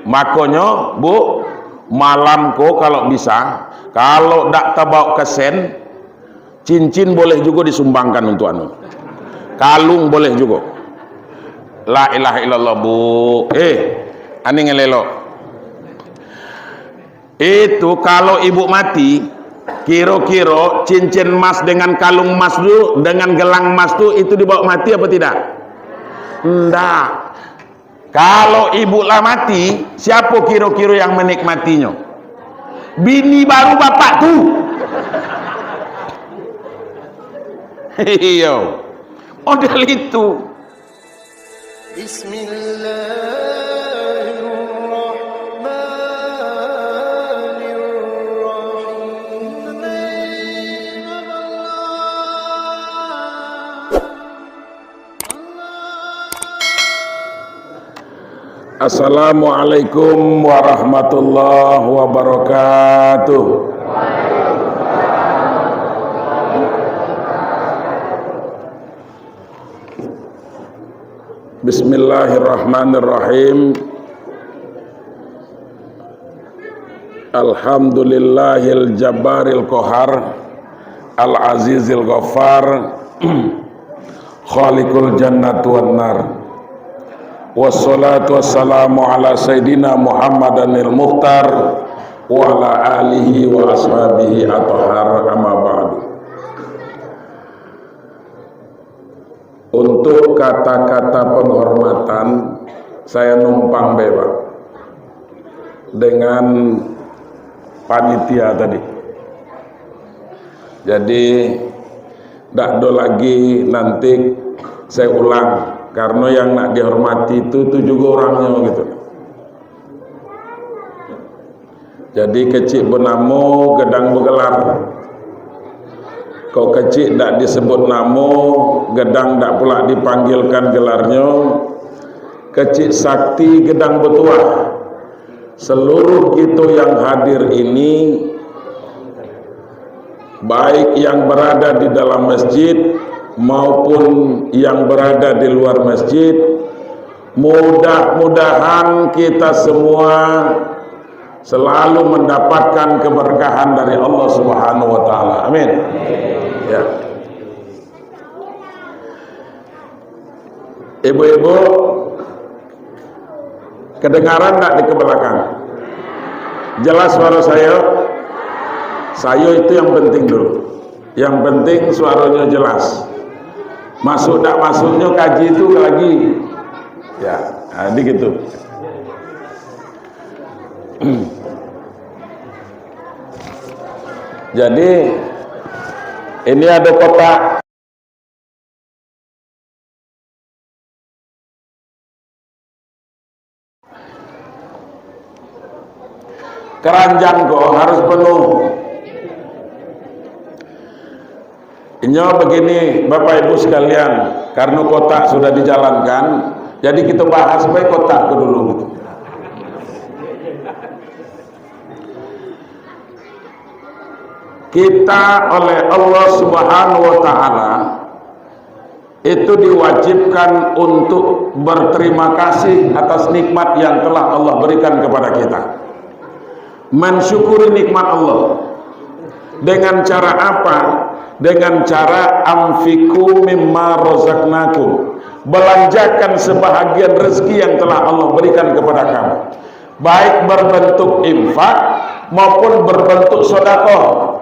Makanya Bu, malam ko kalau bisa, kalau dak tabau kesen, cincin boleh juga disumbangkan untuk anu, kalung boleh juga. La ilaha illallah Bu. Ani ngelelo. Itu kalau ibu mati, kira-kira cincin emas dengan kalung emas itu, dengan gelang emas itu dibawa mati apa tidak? Enggak. Kalau ibu lah mati, siapa kira-kira yang menikmatinya? Bini baru bapak tuh. Iya. Model itu. Assalamualaikum warahmatullahi wabarakatuh. Bismillahirrahmanirrahim. Alhamdulillahil jabbaril qahar, al azizil ghaffar, khaliqul jannati wan nar. Wassalatu wassalamu ala sayyidina Muhammadanil Mukhtar wa ala alihi wa ashabihi athhar, amma ba'du. Untuk kata-kata penghormatan saya numpang bebas dengan panitia tadi. Jadi ndak do lagi nanti saya ulang, karena yang nak dihormati itu juga orangnya gitu. Jadi kecil bernamo, gedang bergelar. Kau kecil tak disebut namo, gedang tak pula dipanggilkan gelarnya. Kecil sakti, gedang bertuah. Seluruh kita yang hadir ini, baik yang berada di dalam masjid maupun yang berada di luar masjid, mudah-mudahan kita semua selalu mendapatkan keberkahan dari Allah Subhanahu wa taala. Amin. Ya. Ibu-ibu, kedengaran enggak di belakang? Jelas suara saya? Saya itu yang penting dulu. Yang penting suaranya jelas. Masuk tak masuknya kaji itu lagi. Ya, jadi gitu. Jadi ini ada kotak keranjang kok harus penuh. Ini begini Bapak Ibu sekalian, karena kotak sudah dijalankan, jadi kita bahas supaya kotak dulu gitu. Kita oleh Allah Subhanahu wa taala itu diwajibkan untuk berterima kasih atas nikmat yang telah Allah berikan kepada kita. Mensyukuri nikmat Allah. Dengan cara apa? Dengan cara anfiku mimma razaqnakum. Belanjakan sebahagian rezeki yang telah Allah berikan kepada kamu. Baik berbentuk infak maupun berbentuk sedekah.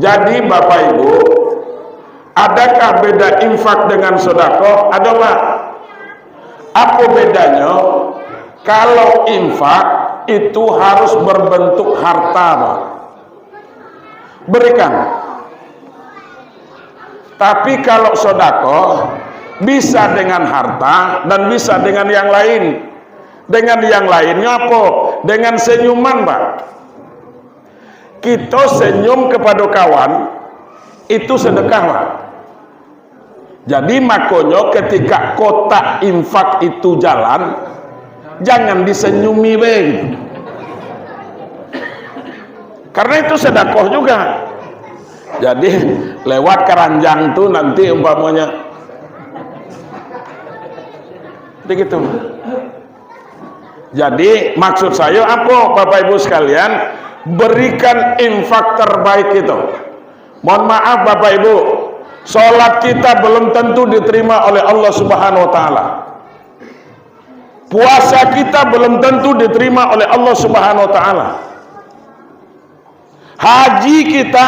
Jadi Bapak Ibu, adakah beda infak dengan sedekah? Ada Pak? Apa bedanya? Kalau infak itu harus berbentuk harta Pak. Berikan. Tapi kalau sedekah bisa dengan harta dan bisa dengan yang lain. Dengan yang lainnya apa? Dengan senyuman Pak. Kita senyum kepada kawan itu sedekah Pak. Jadi makanya ketika kotak infak itu jalan, jangan disenyumi begitu. Karena itu sedekah juga. Jadi lewat keranjang tuh nanti umpamanya begitu. Jadi maksud saya apa Bapak Ibu sekalian? Berikan infak terbaik itu. Mohon maaf Bapak Ibu, sholat kita belum tentu diterima oleh Allah Subhanahu wa Ta'ala. Puasa kita belum tentu diterima oleh Allah Subhanahu wa Ta'ala. Haji kita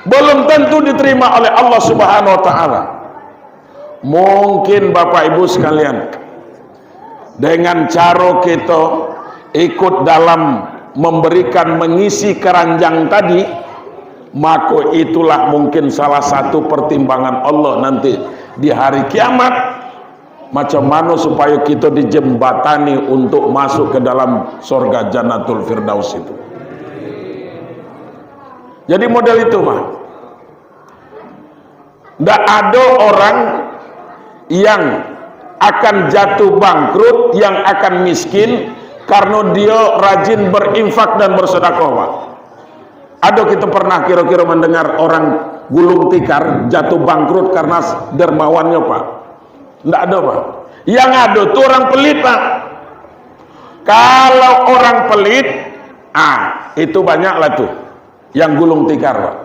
belum tentu diterima oleh Allah Subhanahu wa Ta'ala. Mungkin Bapak Ibu sekalian, dengan cara kita ikut dalam memberikan mengisi keranjang tadi, maka itulah mungkin salah satu pertimbangan Allah nanti di hari kiamat. Macam mana supaya kita dijembatani untuk masuk ke dalam surga Jannatul Firdaus itu. Jadi model itu Pak. Tidak ada orang yang akan jatuh bangkrut, yang akan miskin karena dia rajin berinfak dan bersedekah Pak. Ada kita pernah kira-kira mendengar orang gulung tikar jatuh bangkrut karena dermawannya Pak? Tidak ada Pak. Yang ada tuh orang pelit Pak. Kalau orang pelit, itu banyaklah tuh yang gulung tikar Pak.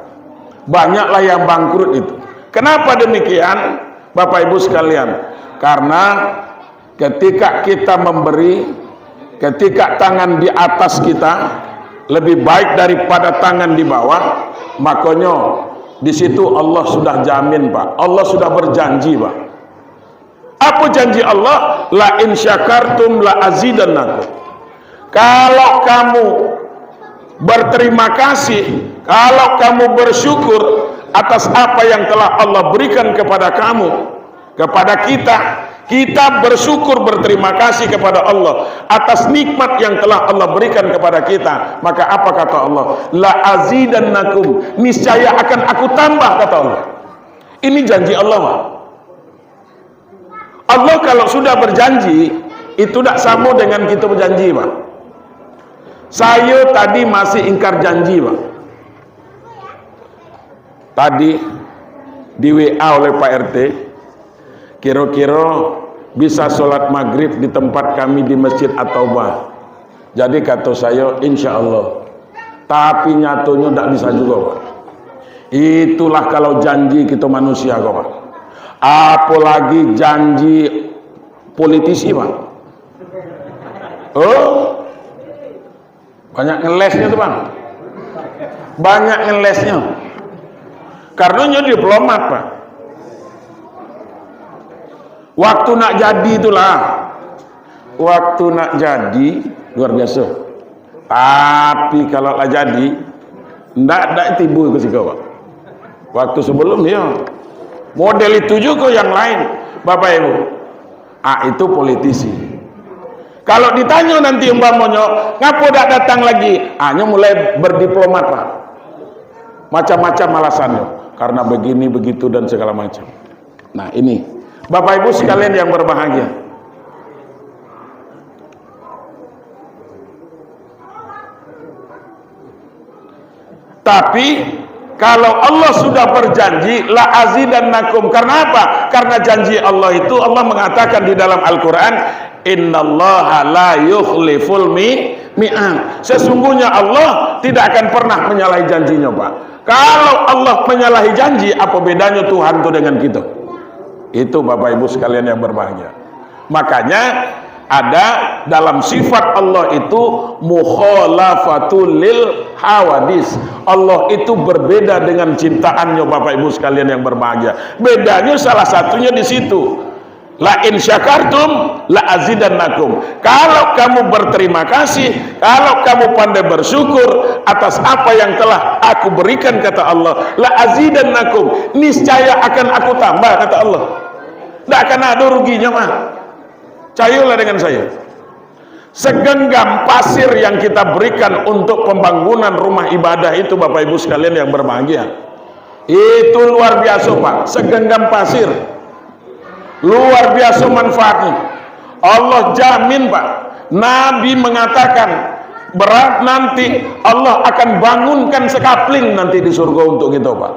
Banyaklah yang bangkrut itu. Kenapa demikian Bapak Ibu sekalian? Karena ketika kita memberi, ketika tangan di atas kita lebih baik daripada tangan di bawah, makanya di situ Allah sudah jamin Pak. Allah sudah berjanji Pak. Apa janji Allah? La in syakartum la azidannakum. Kalau kamu berterima kasih, kalau kamu bersyukur atas apa yang telah Allah berikan kepada kamu, kepada kita bersyukur berterima kasih kepada Allah atas nikmat yang telah Allah berikan kepada kita, maka apa kata Allah? La azidannakum, niscaya akan aku tambah kata Allah. Ini janji Allah Pak. Allah kalau sudah berjanji itu tidak sama dengan kita berjanji Pak. Saya tadi masih ingkar janji Pak. Tadi di WA oleh Pak RT, kira-kira bisa sholat maghrib di tempat kami di Masjid At-Taubah. Jadi kata saya insya Allah. Tapi nyatonya tidak bisa juga Pak. Itulah kalau janji kita manusia kok Pak. Apalagi janji politisi Pak. Oh, banyak ngelesnya tuh Bang. Banyak ngelesnya. Karena diplomat Pak. Waktu nak jadi itulah. Waktu nak jadi luar biasa. Tapi kalau lah jadi ndak tibu ke situ Pak. Waktu sebelum ya model itu juga yang lain Bapak Ibu. Itu politisi. Kalau ditanya nanti umpamanya ngapo dak datang lagi, hanya mulai berdiplomat Pak. Macam-macam alasannya, karena begini begitu dan segala macam. Nah ini Bapak Ibu sekalian yang berbahagia, tapi kalau Allah sudah berjanji la azidannakum, karena apa? Karena janji Allah itu, Allah mengatakan di dalam Al-Quran, innallaha la yukhliful mi'ad. Sesungguhnya Allah tidak akan pernah menyalahi janjinya Pak. Kalau Allah menyalahi janji, apa bedanya Tuhan itu dengan kita? Itu Bapak Ibu sekalian yang berbahagia. Makanya ada dalam sifat Allah itu mukhalafatul lil hawadis. Allah itu berbeda dengan ciptaannya Bapak Ibu sekalian yang berbahagia. Bedanya salah satunya di situ. La in syakartum la azidannakum. Kalau kamu berterima kasih, kalau kamu pandai bersyukur atas apa yang telah aku berikan kata Allah, la azidannakum, niscaya akan aku tambah kata Allah. Tidak akan ada ruginya mah. Cairlah dengan saya. Segenggam pasir yang kita berikan untuk pembangunan rumah ibadah itu Bapak Ibu sekalian yang berbahagia, itu luar biasa Pak. Segenggam pasir luar biasa manfaatnya. Allah jamin Pak. Nabi mengatakan berat nanti Allah akan bangunkan sekapling nanti di surga untuk kita Pak.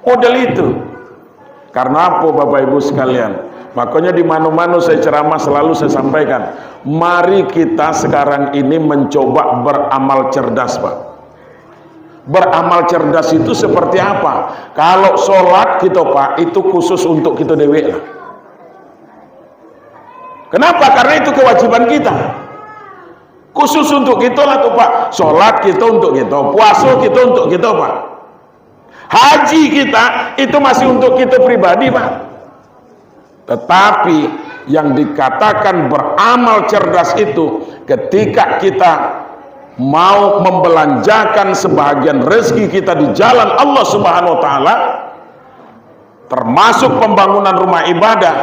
Model itu. Karena apa Bapak Ibu sekalian? Makanya di mana-mana saya ceramah selalu saya sampaikan, mari kita sekarang ini mencoba beramal cerdas, Pak. Beramal cerdas itu seperti apa? Kalau sholat kita, Pak, itu khusus untuk kita dewek lah. Kenapa? Karena itu kewajiban kita. Khusus untuk kita lah tuh, Pak. Sholat kita untuk kita, puasa kita untuk kita, Pak. Haji kita itu masih untuk kita pribadi, Pak. Tetapi yang dikatakan beramal cerdas itu ketika kita mau membelanjakan sebahagian rezeki kita di jalan Allah Subhanahu wa taala, termasuk pembangunan rumah ibadah.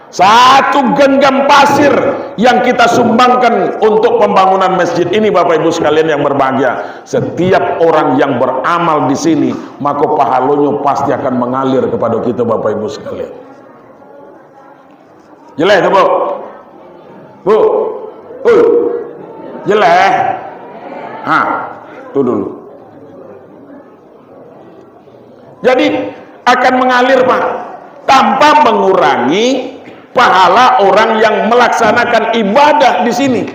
Satu genggam pasir yang kita sumbangkan untuk pembangunan masjid ini, Bapak Ibu sekalian yang berbahagia, setiap orang yang beramal di sini, maka pahalanya pasti akan mengalir kepada kita, Bapak Ibu sekalian. Jelas Bu? Bu? Jelas? Itu dulu. Jadi akan mengalir, Pak, tanpa mengurangi pahala orang yang melaksanakan ibadah di sini.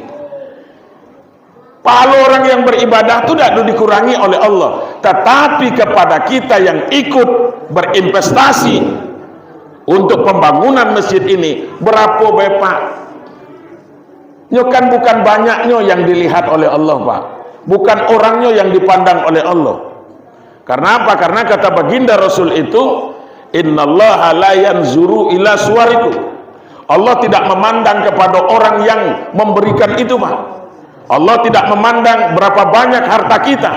Pahala orang yang beribadah itu tidak dikurangi oleh Allah, tetapi kepada kita yang ikut berinvestasi untuk pembangunan masjid ini, berapa Bapak? Kan bukan banyaknya yang dilihat oleh Allah, Pak. Bukan orangnya yang dipandang oleh Allah. Karena apa? Karena kata baginda Rasul itu, innallaha la yanzuru ila suwarikum. Allah tidak memandang kepada orang yang memberikan itu, Pak. Allah tidak memandang berapa banyak harta kita.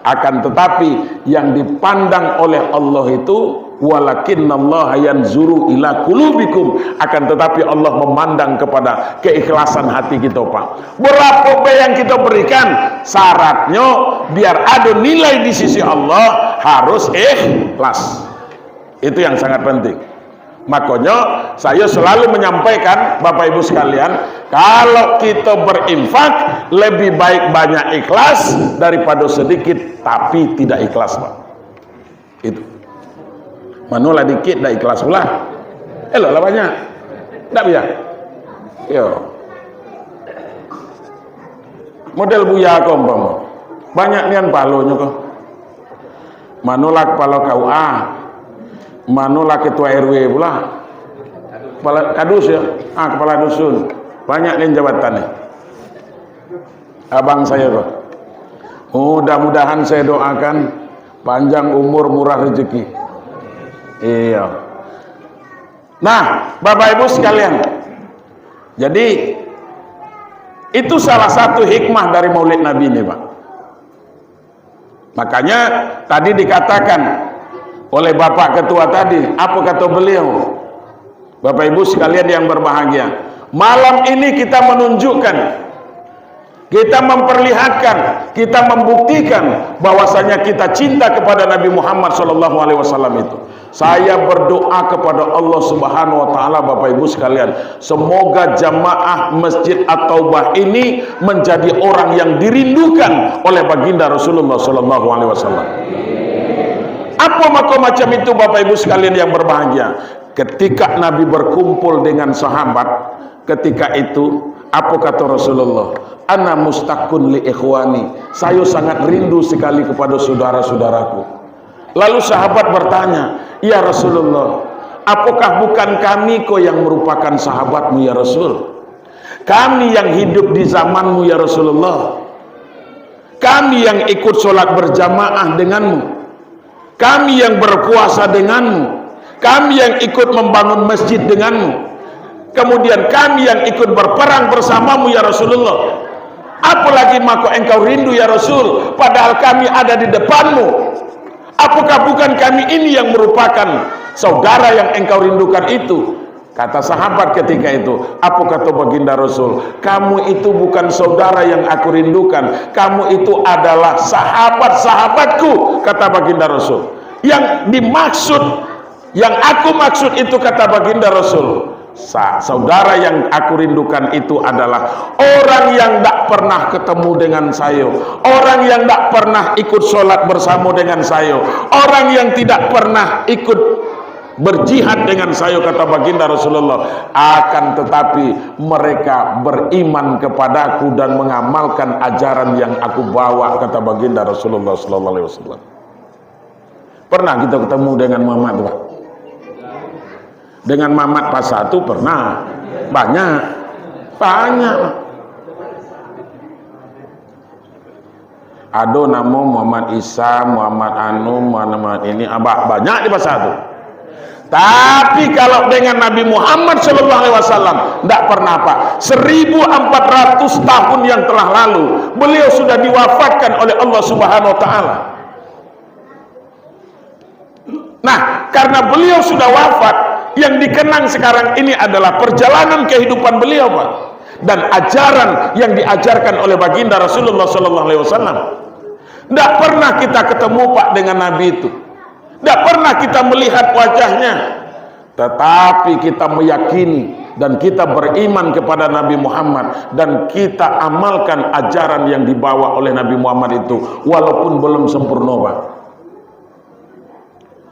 Akan tetapi yang dipandang oleh Allah itu, walakinnallaha yanzuru ila qulubikum, akan tetapi Allah memandang kepada keikhlasan hati kita, Pak. Berapa yang kita berikan, syaratnya biar ada nilai di sisi Allah harus ikhlas. Itu yang sangat penting. Makanya saya selalu menyampaikan, Bapak Ibu sekalian, kalau kita berinfak lebih baik banyak ikhlas daripada sedikit tapi tidak ikhlas, Pak. Itu. Manulah dikit dah ikhlas pula. Elok lah banyak. Tak biar. Yo. Model buya kau umpama. Banyak nian palonya kau. Manulah kepala KUA. Manulah ketua RW pula. Kepala kadus ya. Kepala dusun. Banyak nian jabatannya. Abang saya kau. Mudah-mudahan saya doakan panjang umur, murah rezeki. Iya. Nah, Bapak Ibu sekalian, jadi itu salah satu hikmah dari Maulid Nabi ini, Pak. Makanya tadi dikatakan oleh Bapak Ketua tadi, apa kata beliau? Bapak Ibu sekalian yang berbahagia, malam ini kita menunjukkan, kita memperlihatkan, kita membuktikan bahwasanya kita cinta kepada Nabi Muhammad SAW itu. Saya berdoa kepada Allah Subhanahu wa taala, Bapak Ibu sekalian, semoga jamaah Masjid At-Taubah ini menjadi orang yang dirindukan oleh baginda Rasulullah SAW. Apa macam itu, Bapak Ibu sekalian yang berbahagia? Ketika Nabi berkumpul dengan sahabat, ketika itu apa kata Rasulullah? Ana mustaqun li ikhwani. Saya sangat rindu sekali kepada saudara-saudaraku. Lalu sahabat bertanya, ya Rasulullah, apakah bukan kami kau yang merupakan sahabatmu ya Rasul? Kami yang hidup di zamanmu ya Rasulullah. Kami yang ikut sholat berjamaah denganmu. Kami yang berpuasa denganmu. Kami yang ikut membangun masjid denganmu. Kemudian kami yang ikut berperang bersamamu ya Rasulullah. Apalagi maka engkau rindu ya Rasul, padahal kami ada di depanmu. Apakah bukan kami ini yang merupakan saudara yang engkau rindukan itu? Kata sahabat ketika itu, apa kata baginda Rasul? Kamu itu bukan saudara yang aku rindukan, kamu itu adalah sahabat-sahabatku, kata baginda Rasul. Yang dimaksud, yang aku maksud itu, kata baginda Rasul, saudara yang aku rindukan itu adalah orang yang tak pernah ketemu dengan saya, orang yang tak pernah ikut sholat bersama dengan saya, orang yang tidak pernah ikut berjihad dengan saya, kata baginda Rasulullah, akan tetapi mereka beriman kepadaku dan mengamalkan ajaran yang aku bawa, kata baginda Rasulullah sallallahu alaihi wasallam. Pernah kita ketemu dengan Muhammad, Pak? Dengan Muhammad pas satu pernah, banyak. Ada nama Muhammad Isa, Muhammad Anu, Muhammad ini, banyak di pas satu. Tapi kalau dengan Nabi Muhammad Sallallahu Alaihi Wasallam tidak pernah, Pak. 1400 tahun yang telah lalu beliau sudah diwafatkan oleh Allah Subhanahu Wa Taala. Nah, karena beliau sudah wafat, yang dikenang sekarang ini adalah perjalanan kehidupan beliau, Pak, dan ajaran yang diajarkan oleh baginda Rasulullah Sallallahu Alaihi Wasallam. Tidak pernah kita ketemu, Pak, dengan Nabi itu. Tidak pernah kita melihat wajahnya, tetapi kita meyakini dan kita beriman kepada Nabi Muhammad, dan kita amalkan ajaran yang dibawa oleh Nabi Muhammad itu walaupun belum sempurna, Pak.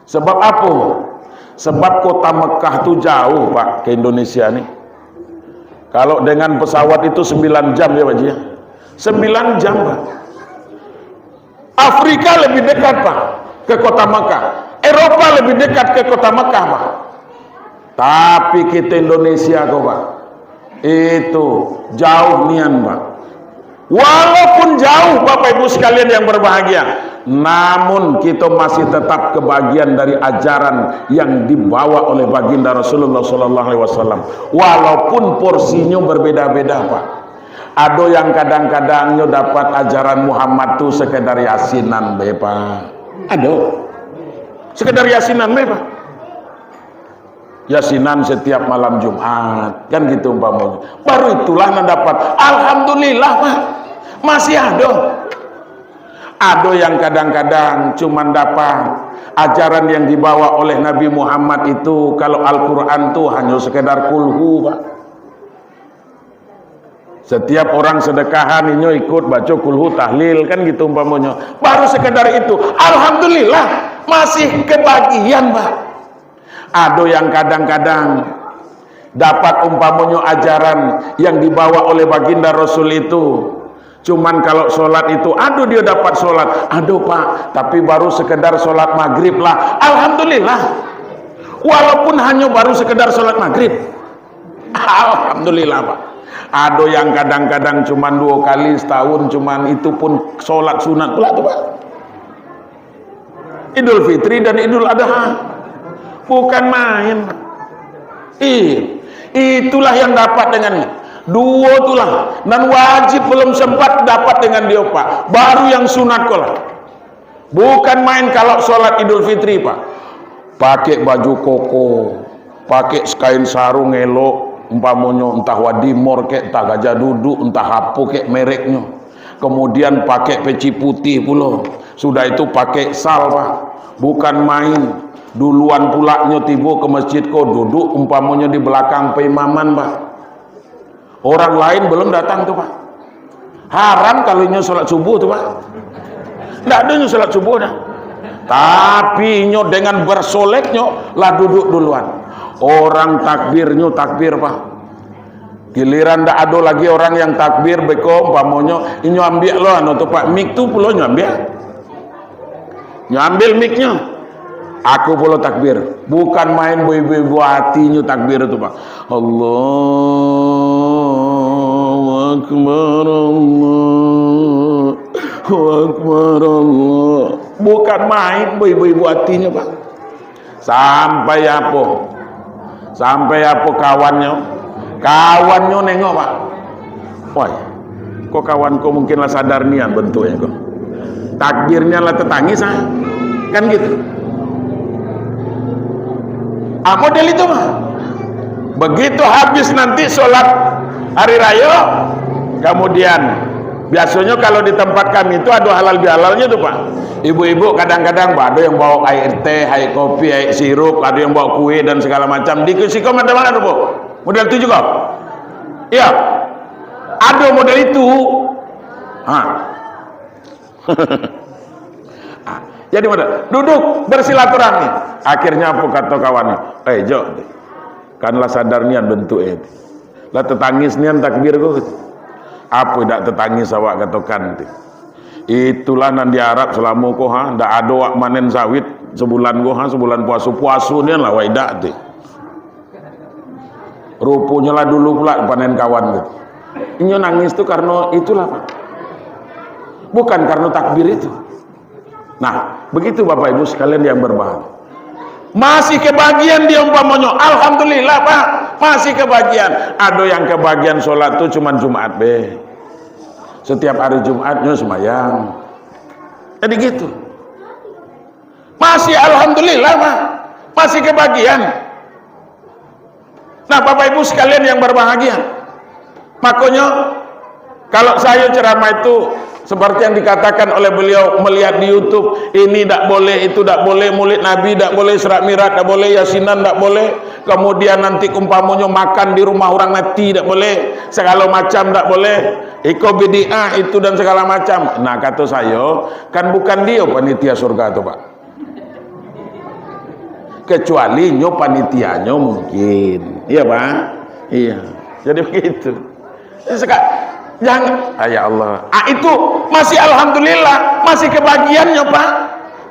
Sebab apa? Sebab kota Mekah itu jauh, Pak, ke Indonesia nih. Kalau dengan pesawat itu 9 jam ya, Pak Ji. 9 jam, Pak. Afrika lebih dekat, Pak, ke kota Mekah. Eropa lebih dekat ke kota Mekah, Pak. Tapi kita Indonesia kok, Pak, itu jauh nian, Pak. Walaupun jauh, Bapak Ibu sekalian yang berbahagia, namun kita masih tetap kebagian dari ajaran yang dibawa oleh baginda Rasulullah Sallallahu Alaihi Wasallam. Walaupun porsinya berbeda-beda, Pak. Ada yang kadang-kadangnya dapat ajaran Muhammad tuh sekedar yasinan, Pak. Ada sekedar yasinan, Pak. Yasinan setiap malam Jumat, kan gitu umpamanya. Baru itulah yang dapat. Alhamdulillah, Pak, masih ada. Ada yang kadang-kadang cuma dapat ajaran yang dibawa oleh Nabi Muhammad itu. Kalau Al-Quran tuh hanya sekedar kulhu, Pak. Setiap orang sedekahan ini ikut baca kulhu tahlil, kan gitu umpamanya. Baru sekedar itu. Alhamdulillah masih kebagian, Pak. Ada yang kadang-kadang dapat umpamanya ajaran yang dibawa oleh baginda Rasul itu. Cuman kalau sholat itu, aduh dia dapat sholat, aduh Pak, tapi baru sekedar sholat maghrib lah. Alhamdulillah, walaupun hanya baru sekedar sholat maghrib, alhamdulillah, Pak. Ada yang kadang-kadang cuman 2 kali setahun, cuman itu pun sholat sunat pula tuh, Pak. Idul Fitri dan Idul Adha, bukan main. Itulah yang dapat dengannya. 2 itulah, dan wajib belum sempat dapat dengan dia, Pak. Baru yang sunat kok lah. Bukan main kalau sholat Idul Fitri, Pak. Pakai baju koko, pakai kain sarung elok, umpamanya entah wadimor kek, entah gajah duduk, entah apa kek mereknya. Kemudian pakai peci putih pula. Sudah itu pakai sal, Pak. Bukan main. Duluan pulaknya tiba ke masjid kok, duduk umpamanya di belakang peimaman, Pak. Orang lain belum datang tuh, Pak. Haram kalau nyo sholat subuh tuh, Pak. Tidak ada nyo sholat subuh dah. Tapi nyo dengan bersoleknya lah duduk duluan. Orang takbirnya takbir, Pak. Giliran tidak ada lagi orang yang takbir beko umpamanya nyo ambil lo anu tuh, Pak. Mik tuh pulo nyo ambil. Nyo ambil miknya. Aku pula takbir, bukan main ibu-ibu hatinya takbir itu, Pak. Allahu Akbar, Allahu Akbar, Allah. Bukan main ibu-ibu hatinya, Pak. Sampai apa kawannya nengok, Pak. Wah, kok kawanku mungkinlah sadar nian bentuknya kok. Takbirnya lah tetangis, kan gitu. Model itu, mah. Begitu habis nanti sholat hari raya, kemudian biasanya kalau di tempat kami itu ada halal bihalalnya tuh, Pak. Ibu-ibu kadang-kadang ada yang bawa air teh, air kopi, air sirup, ada yang bawa kue dan segala macam. Di Kusikom ada mana tuh, Bu? Model itu juga? Iya, ada model itu. Jadi mana? Duduk bersilaturahmi. Akhirnya apa kata kawannya? Jo, kanlah sadar nian bentuk itu. Lah tetangis nian takbir kok. Apa dak tetangis awak katakan tu. Itulah nan di Arab selama ko ndak ada wak manen sawit sebulan ko sebulan puasu nian lah wai dak tu. Rupanya lah dulu pula panen kawan tu. Inyo nangis tu karena itulah Pak. Bukan karena takbir itu. Nah, begitu Bapak Ibu sekalian yang berbahagia. Masih kebagian dia umpamanya. Alhamdulillah Pak, masih kebagian. Ada yang kebagian sholat tuh cuman Jumat be. Setiap hari Jumatnya semayang. Jadi gitu. Masih alhamdulillah Pak, masih kebagian. Nah, Bapak Ibu sekalian yang berbahagia. Makanya kalau saya ceramah itu seperti yang dikatakan oleh beliau, melihat di YouTube, ini tidak boleh, itu tidak boleh, maulid Nabi tidak boleh, surat mirat tidak boleh, yasinan tidak boleh, kemudian nanti umpamanya makan di rumah orang mati tidak boleh, segala macam tidak boleh, bid'ah itu dan segala macam. Nah kata saya, kan bukan dia panitia surga itu Pak, kecuali nyo panitianya mungkin, iya Pak, iya, jadi begitu. Jangan, ya Allah. Itu masih alhamdulillah, masih kebagiannya Pak,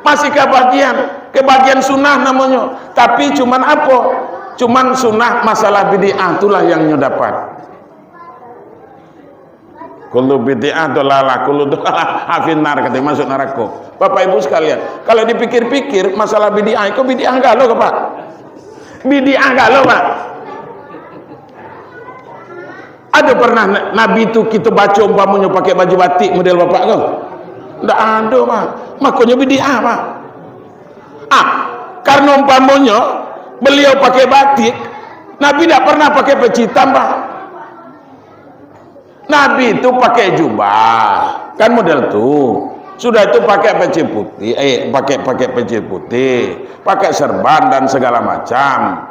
masih kebagian sunnah namanya. Tapi cuman apa? Cuman sunnah masalah bid'ah itulah yang nyo dapat. Kullu bid'ah dolalah, kullu dolalah hafinar, katanya masuk neraka. Bapak Ibu sekalian, kalau dipikir-pikir masalah bid'ah itu bid'ah galau Pak. Bid'ah galau Pak. Ada pernah Nabi itu kita baca umpamanya pakai baju batik model bapak kau? Tidak ada Pak. Makanya bid'ah Pak. Karena umpamanya beliau pakai batik, Nabi tidak pernah pakai peci hitam Pak. Nabi itu pakai jubah, kan model tuh. Sudah itu pakai peci putih, pakai peci putih, pakai serban dan segala macam.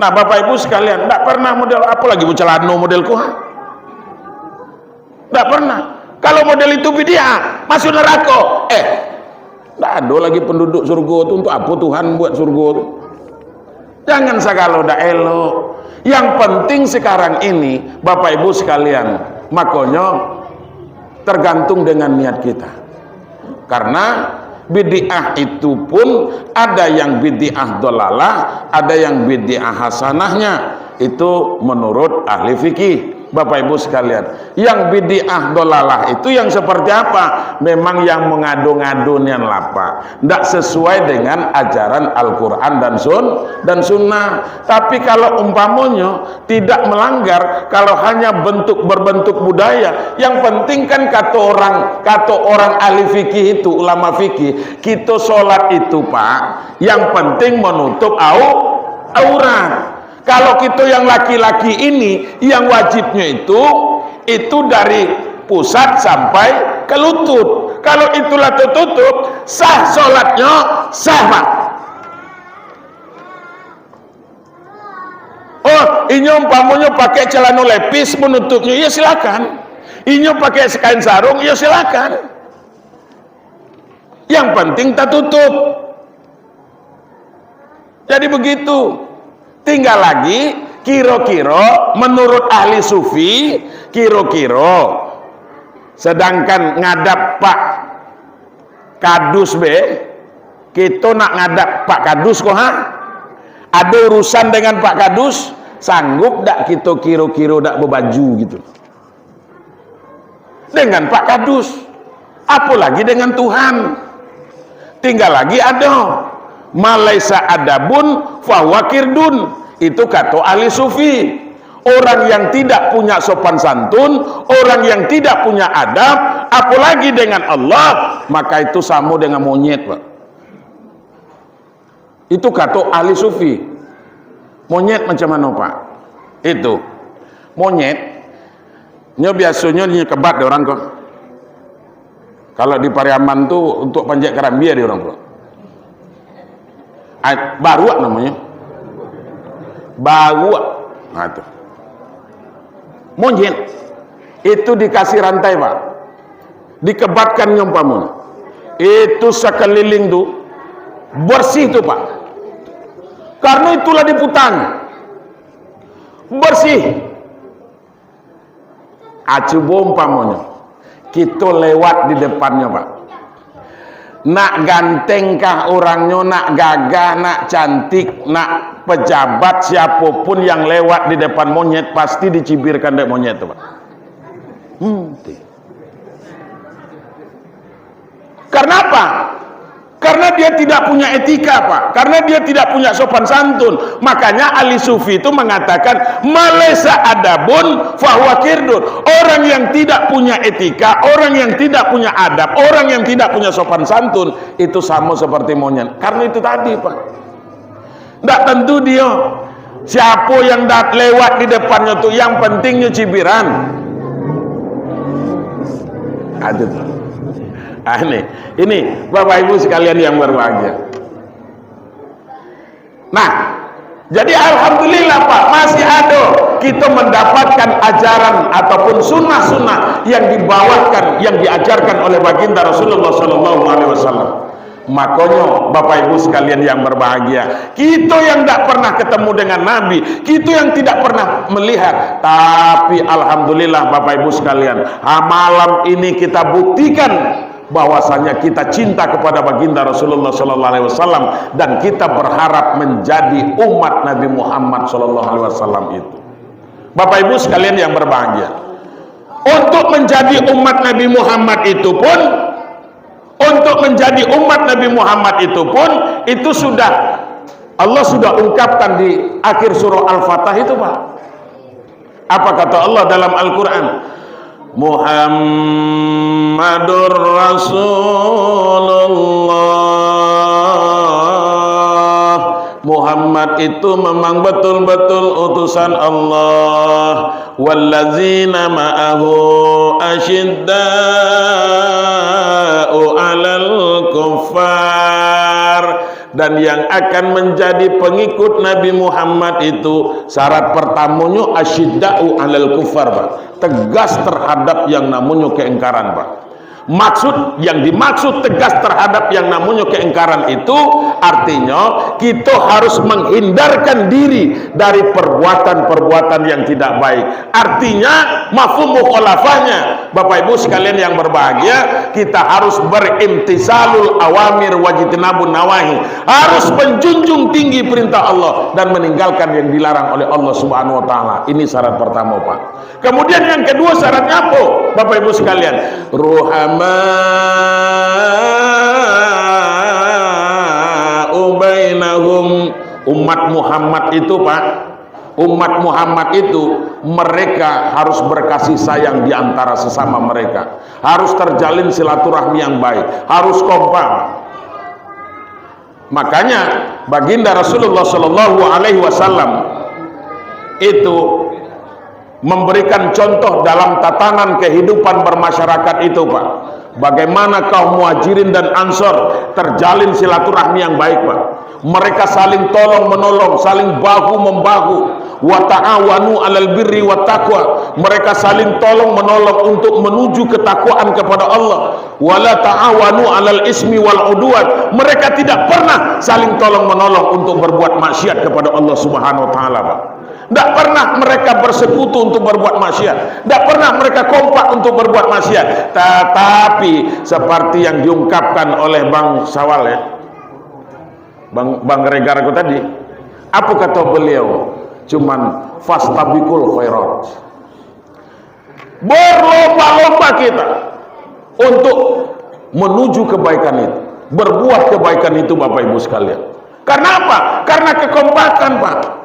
Nah Bapak Ibu sekalian, tidak pernah model apa lagi celana modelku, tidak pernah. Kalau model itu bid'ah, masuk neraka. Tidak ada lagi penduduk surga itu, untuk apa Tuhan buat surga itu? Jangan segala dak elok. Yang penting sekarang ini Bapak Ibu sekalian, makanya tergantung dengan niat kita. Karena bid'ah itu pun ada yang bid'ah dolalah, ada yang bid'ah hasanahnya. Itu menurut ahli fikih. Bapak Ibu sekalian, yang bid'ah dolalah itu yang seperti apa? Memang yang mengadu-ngadu nian lapa, tidak sesuai dengan ajaran Al-Quran dan sunnah. Tapi kalau umpamanya tidak melanggar, kalau hanya berbentuk budaya, yang penting kan kata orang ahli fikih itu, ulama fikih, kita sholat itu Pak, yang penting menutup aurat. Kalau kita yang laki-laki ini, yang wajibnya itu dari pusat sampai ke lutut. Kalau itulah tertutup, sah sholatnya, sah Pak. Oh, ini umpamanya pakai celana lepis menutupnya, ya silakan. Ini pakai kain sarung, ya silakan. Yang penting tertutup. Jadi begitu. Tinggal lagi kira-kira menurut ahli sufi, kira-kira sedangkan ngadap Pak Kadus kita nak ngadap Pak Kadus kok ada urusan dengan Pak Kadus, sanggup tak kita kira-kira tak berbaju gitu dengan Pak Kadus, apalagi dengan Tuhan. Tinggal lagi ada malaisa adabun fahuwa kirdun, itu kata ahli sufi. Orang yang tidak punya sopan santun, orang yang tidak punya adab, apalagi dengan Allah, maka itu sama dengan monyet Pak. Itu kata ahli sufi. Monyet macam mana Pak? Itu monyet nya biasanya kebat di orang kok. Kalau di Pariaman tuh untuk panjat kerambia di orang kok. Baruak namanya, baruak. Nah itu monyet itu dikasih rantai Pak, dikebatkan nyompamun. itu sekeliling tuh bersih tuh Pak, karena itulah diputan bersih. Acu bompamanya kita lewat di depannya Pak, nak gantengkah orangnya, nak gagah, nak cantik, nak pejabat, siapapun yang lewat di depan monyet pasti dicibirkan dek monyet tuh Pak. Karena apa? Karena dia tidak punya etika Pak, karena dia tidak punya sopan santun. Makanya ahli sufi itu mengatakan malesa adabun fahuwa kirdun. Orang yang tidak punya etika, orang yang tidak punya adab, orang yang tidak punya sopan santun, itu sama seperti monyet. Karena itu tadi Pak, tidak tentu dia siapa yang lewat di depannya tuh yang pentingnya cibiran. Aduh. Ini Bapak Ibu sekalian yang berbahagia. Nah, jadi alhamdulillah Pak, masih ada kita mendapatkan ajaran ataupun sunnah-sunnah yang dibawakan, yang diajarkan oleh baginda Rasulullah SAW. Makanya Bapak Ibu sekalian yang berbahagia, kita yang tidak pernah ketemu dengan Nabi, kita yang tidak pernah melihat, tapi alhamdulillah Bapak Ibu sekalian, malam ini kita buktikan bahwasanya kita cinta kepada baginda Rasulullah SAW dan kita berharap menjadi umat Nabi Muhammad SAW itu. Bapak Ibu sekalian yang berbahagia, untuk menjadi umat Nabi Muhammad itu pun, itu sudah Allah sudah ungkapkan di akhir surah Al-Fatah itu Pak. Apa kata Allah dalam Al-Quran? Muhammadur Rasulullah. Muhammad itu memang betul-betul utusan Allah. Wallazina ma'ahu asyidda'u 'alal kuffar. Dan yang akan menjadi pengikut Nabi Muhammad itu syarat pertamanya asyidda'u 'alal kuffar Pak, tegas terhadap yang namanya keingkaran Pak. Yang dimaksud tegas terhadap yang namanya keingkaran itu artinya kita harus menghindarkan diri dari perbuatan-perbuatan yang tidak baik. Artinya mafhum mukhalafahnya Bapak Ibu sekalian yang berbahagia, kita harus berimtisalul awamir wajtinabun nawahi, harus menjunjung tinggi perintah Allah dan meninggalkan yang dilarang oleh Allah Subhanahu wa taala. Ini syarat pertama Pak. Kemudian yang kedua syaratnya apa Bapak Ibu sekalian? Ubainahum. Umat Muhammad itu Pak, umat Muhammad itu mereka harus berkasih sayang di antara sesama mereka, harus terjalin silaturahmi yang baik, harus kompak. Makanya baginda Rasulullah SAW itu memberikan contoh dalam tatanan kehidupan bermasyarakat itu Pak, bagaimana kaum muhajirin dan ansor terjalin silaturahmi yang baik Pak. Mereka saling tolong menolong, saling bahu membahu. Wa ta'awanu 'alal birri wat taqwa. Mereka saling tolong menolong untuk menuju ketakwaan kepada Allah. Wala ta'awanu 'alal ismi wal 'udwan. Mereka tidak pernah saling tolong menolong untuk berbuat maksiat kepada Allah Subhanahu wa taala Pak. Tidak pernah mereka bersekutu untuk berbuat maksiat, tidak pernah mereka kompak untuk berbuat maksiat. Tetapi seperti yang diungkapkan oleh Bang Sawal ya, Bang Regar aku tadi, apa kata beliau? Cuman fastabiqul khairat, berlomba-lomba kita untuk menuju kebaikan itu, berbuat kebaikan itu Bapak Ibu sekalian. Karena apa? Karena kekompakan Pak.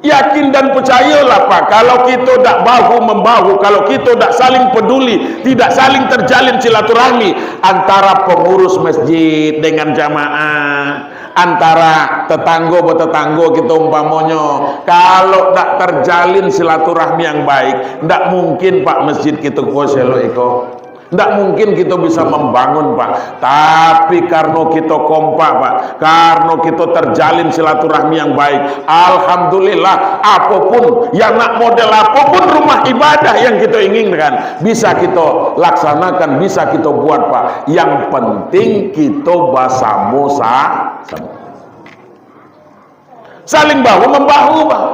Yakin dan percayalah Pak, kalau kita tidak bahu membahu, kalau kita tidak saling peduli, tidak saling terjalin silaturahmi antara pengurus masjid dengan jamaah, antara tetangga bertetangga kita umpamanya, kalau tidak terjalin silaturahmi yang baik, tidak mungkin Pak masjid kita koselo iko, Tidak mungkin kita bisa membangun, Pak. Tapi karena kita kompak, Pak, karena kita terjalin silaturahmi yang baik, alhamdulillah, apapun yang nak model, apapun rumah ibadah yang kita inginkan, bisa kita laksanakan, bisa kita buat, Pak. Yang penting kita bersama, saling bahu membahu, Pak.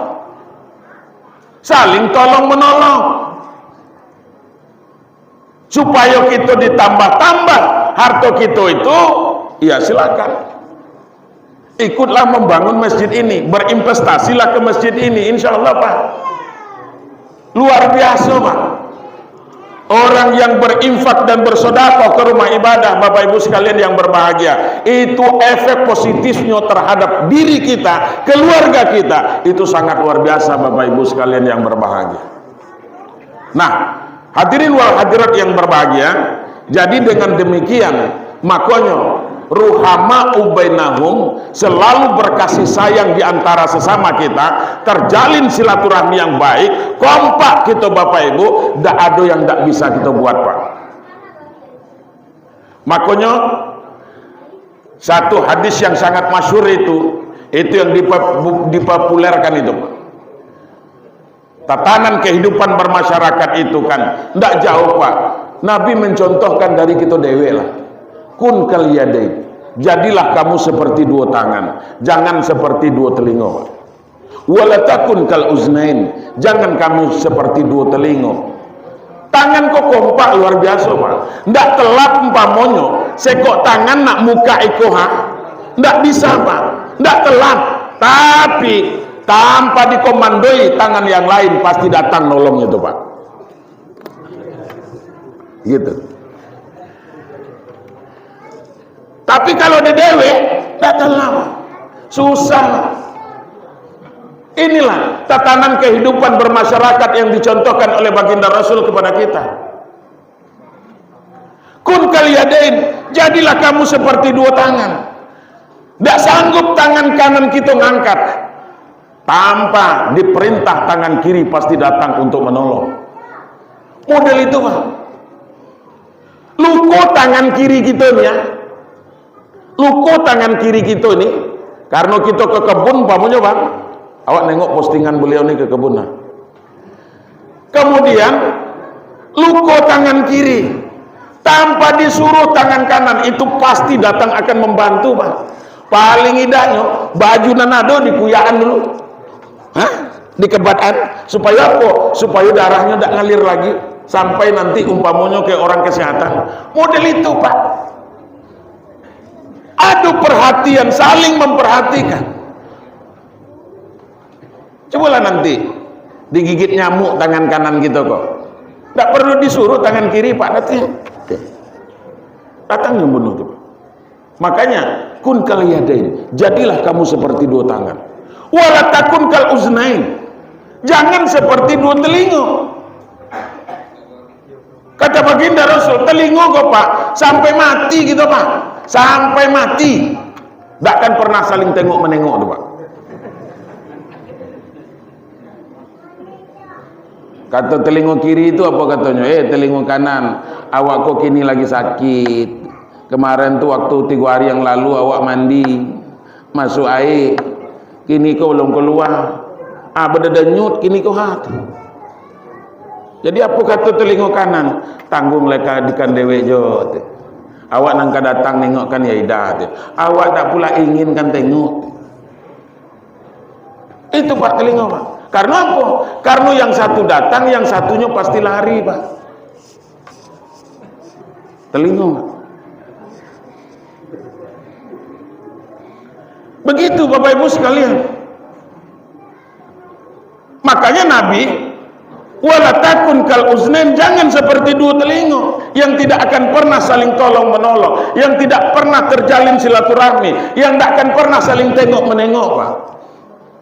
Saling tolong menolong. Supaya kita ditambah-tambah harta kita itu, ya silakan. Ikutlah membangun masjid ini, berinvestasilah ke masjid ini, insya Allah, Pak. Luar biasa, Pak. Orang yang berinfak dan bersedekah ke rumah ibadah, Bapak Ibu sekalian yang berbahagia, itu efek positifnya terhadap diri kita, keluarga kita, itu sangat luar biasa, Bapak Ibu sekalian yang berbahagia. Nah, hadirin wal hadirat yang berbahagia, jadi dengan demikian makanya ruhama ubainahum, selalu berkasih sayang di antara sesama kita, terjalin silaturahmi yang baik, kompak kita Bapak Ibu, tidak ada yang tidak bisa kita buat, Pak. Makanya satu hadis yang sangat masyhur itu yang dipopulerkan itu, Pak. Tatanan kehidupan bermasyarakat itu kan tidak jauh, Pak. Nabi mencontohkan dari kita dewe lah. Kun kal yadain, jadilah kamu seperti dua tangan, jangan seperti dua telinga, Pak. Wala takun kal uznain, jangan kamu seperti dua telinga. Tangan kok kompak luar biasa, Pak. Ndak telap umpamonyo, sekok tangan nak muka ikoha, ndak bisa, Pak. Ndak telap, tapi tanpa dikomandoi tangan yang lain pasti datang nolongnya tuh, Pak. Gitu. Tapi kalau di dewe datang lama, susah. Inilah tatanan kehidupan bermasyarakat yang dicontohkan oleh baginda Rasul kepada kita. Kun kal yadain, jadilah kamu seperti dua tangan. Tidak sanggup tangan kanan kita ngangkat, tanpa diperintah tangan kiri pasti datang untuk menolong. Model itu, Pak. Luko tangan kiri kita nih ya. Luko tangan kiri kita ini, karena kita ke kebun, pamunya, Bang. Awak nengok postingan beliau nih ke kebun. Nah. Kemudian luko tangan kiri, tanpa disuruh tangan kanan itu pasti datang akan membantu, Pak. Paling indahnya baju nanado dikuyaan dulu, dikebataan, supaya apa? Supaya darahnya tidak ngalir lagi, sampai nanti umpamanya kayak orang kesehatan. Model itu, Pak. Adu perhatian, saling memperhatikan. Cobalah nanti digigit nyamuk tangan kanan kita kok, tidak perlu disuruh tangan kiri, Pak, datang yang bunuh tuh. Makanya kun kal yadain, jadilah kamu seperti dua tangan. Wala takun kal uznain, jangan seperti dua telinga. Kata baginda Rasul, telinga kok, Pak, sampai mati gitu, Pak, sampai mati tidak akan pernah saling tengok menengok tuh, Pak. Kata telinga kiri itu apa katanya? Telinga kanan, awak kok kini lagi sakit. Kemarin tuh waktu 3 hari yang lalu awak mandi masuk air, kini kau belum keluar. Berdenyut kini kau hati. Jadi apa kata telinga kanan? Tanggung leka dikan dewe jot. Awak nangka datang nengok kan ya idah. Awak tak pula ingin kan tengok. Itu, Pak, telinga, Pak. Karena apa? Karena yang satu datang, yang satunya pasti lari, Pak. Telinga, Pak. Begitu, Bapak Ibu sekalian. Makanya Nabi, wala takun kal uznain, jangan seperti dua telinga yang tidak akan pernah saling tolong menolong, yang tidak pernah terjalin silaturahmi, yang tidak akan pernah saling tengok menengok, Pak.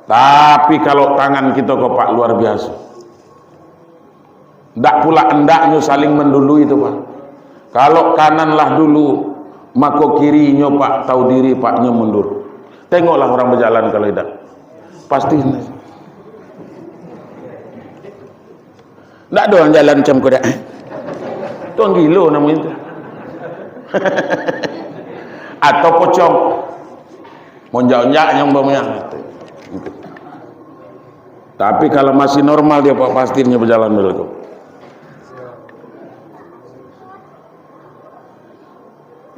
Tapi kalau tangan kita kok, Pak, luar biasa. Tidak pula hendaknya saling mendului itu, Pak. Kalau kananlah dulu, maka kirinya, Pak, tahu diri, Paknya mundur. Tengoklah orang berjalan kalau tidak, pasti tidak ada orang jalan macam kuda. Tuh tuang gilo namanya itu. Atau pocong monjak-onjak yang umpamanya. Tapi kalau masih normal dia Pak, pastinya berjalan dulu.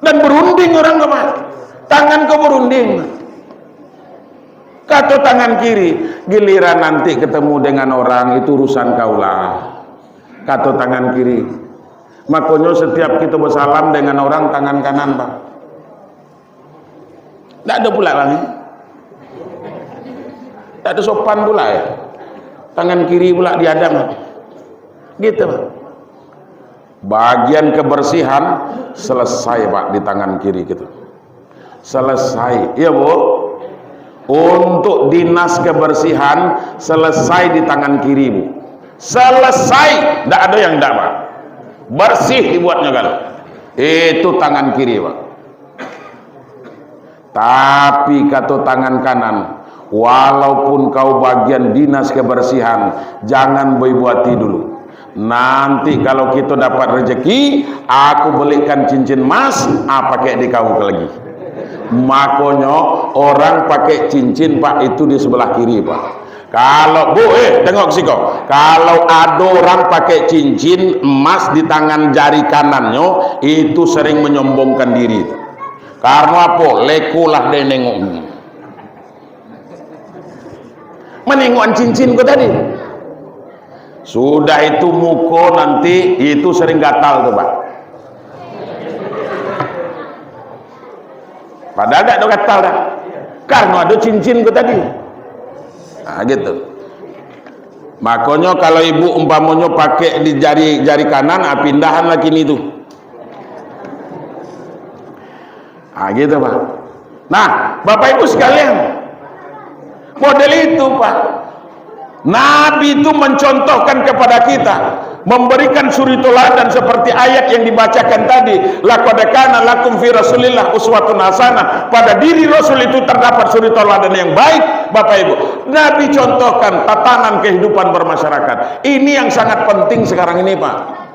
Dan berunding orang ke Pak, tangan kau berunding. Kata tangan kiri, giliran nanti ketemu dengan orang itu urusan kaulah. Kata tangan kiri. Makanya setiap kita bersalam dengan orang tangan kanan Pak. Tak ada pula lagi. Tak ada sopan pula ya. Tangan kiri pula diadam. Gitu Pak. Bagian kebersihan selesai Pak di tangan kiri gitu. Selesai. Iya Bu. Untuk dinas kebersihan selesai di tangan kiri Bu. Selesai. Tidak ada yang tidak Pak. Bersih dibuatnya kan. Itu tangan kiri Pak. Tapi kata tangan kanan, walaupun kau bagian dinas kebersihan, jangan berbuati dulu. Nanti kalau kita dapat rezeki, aku belikan cincin emas, pakai di kau lagi. Makanya orang pakai cincin Pak itu di sebelah kiri Pak. Kalau Bu, tengok sih kok. Kalau ada orang pakai cincin emas di tangan jari kanannya, itu sering menyombongkan diri. Karena apa? Lekulah dia nengok. Menengok cincin kau tadi. Sudah itu muka nanti itu sering gatal tuh Pak. Padahal tak ada gatal dah. Karena ada cincin kau tadi. Nah gitu. Makanya kalau ibu umpamanya pakai di jari kanan, pindahan lagi ini tuh. Ah gitu Pak. Nah Bapak Ibu sekalian, model itu Pak, Nabi itu mencontohkan kepada kita, memberikan suri teladan seperti ayat yang dibacakan tadi. Laqad kana lakum fi Rasulillah uswatun hasanah. Pada diri Rasul itu terdapat suri teladan yang baik. Bapak Ibu, Nabi contohkan tatanan kehidupan bermasyarakat. Ini yang sangat penting sekarang ini Pak.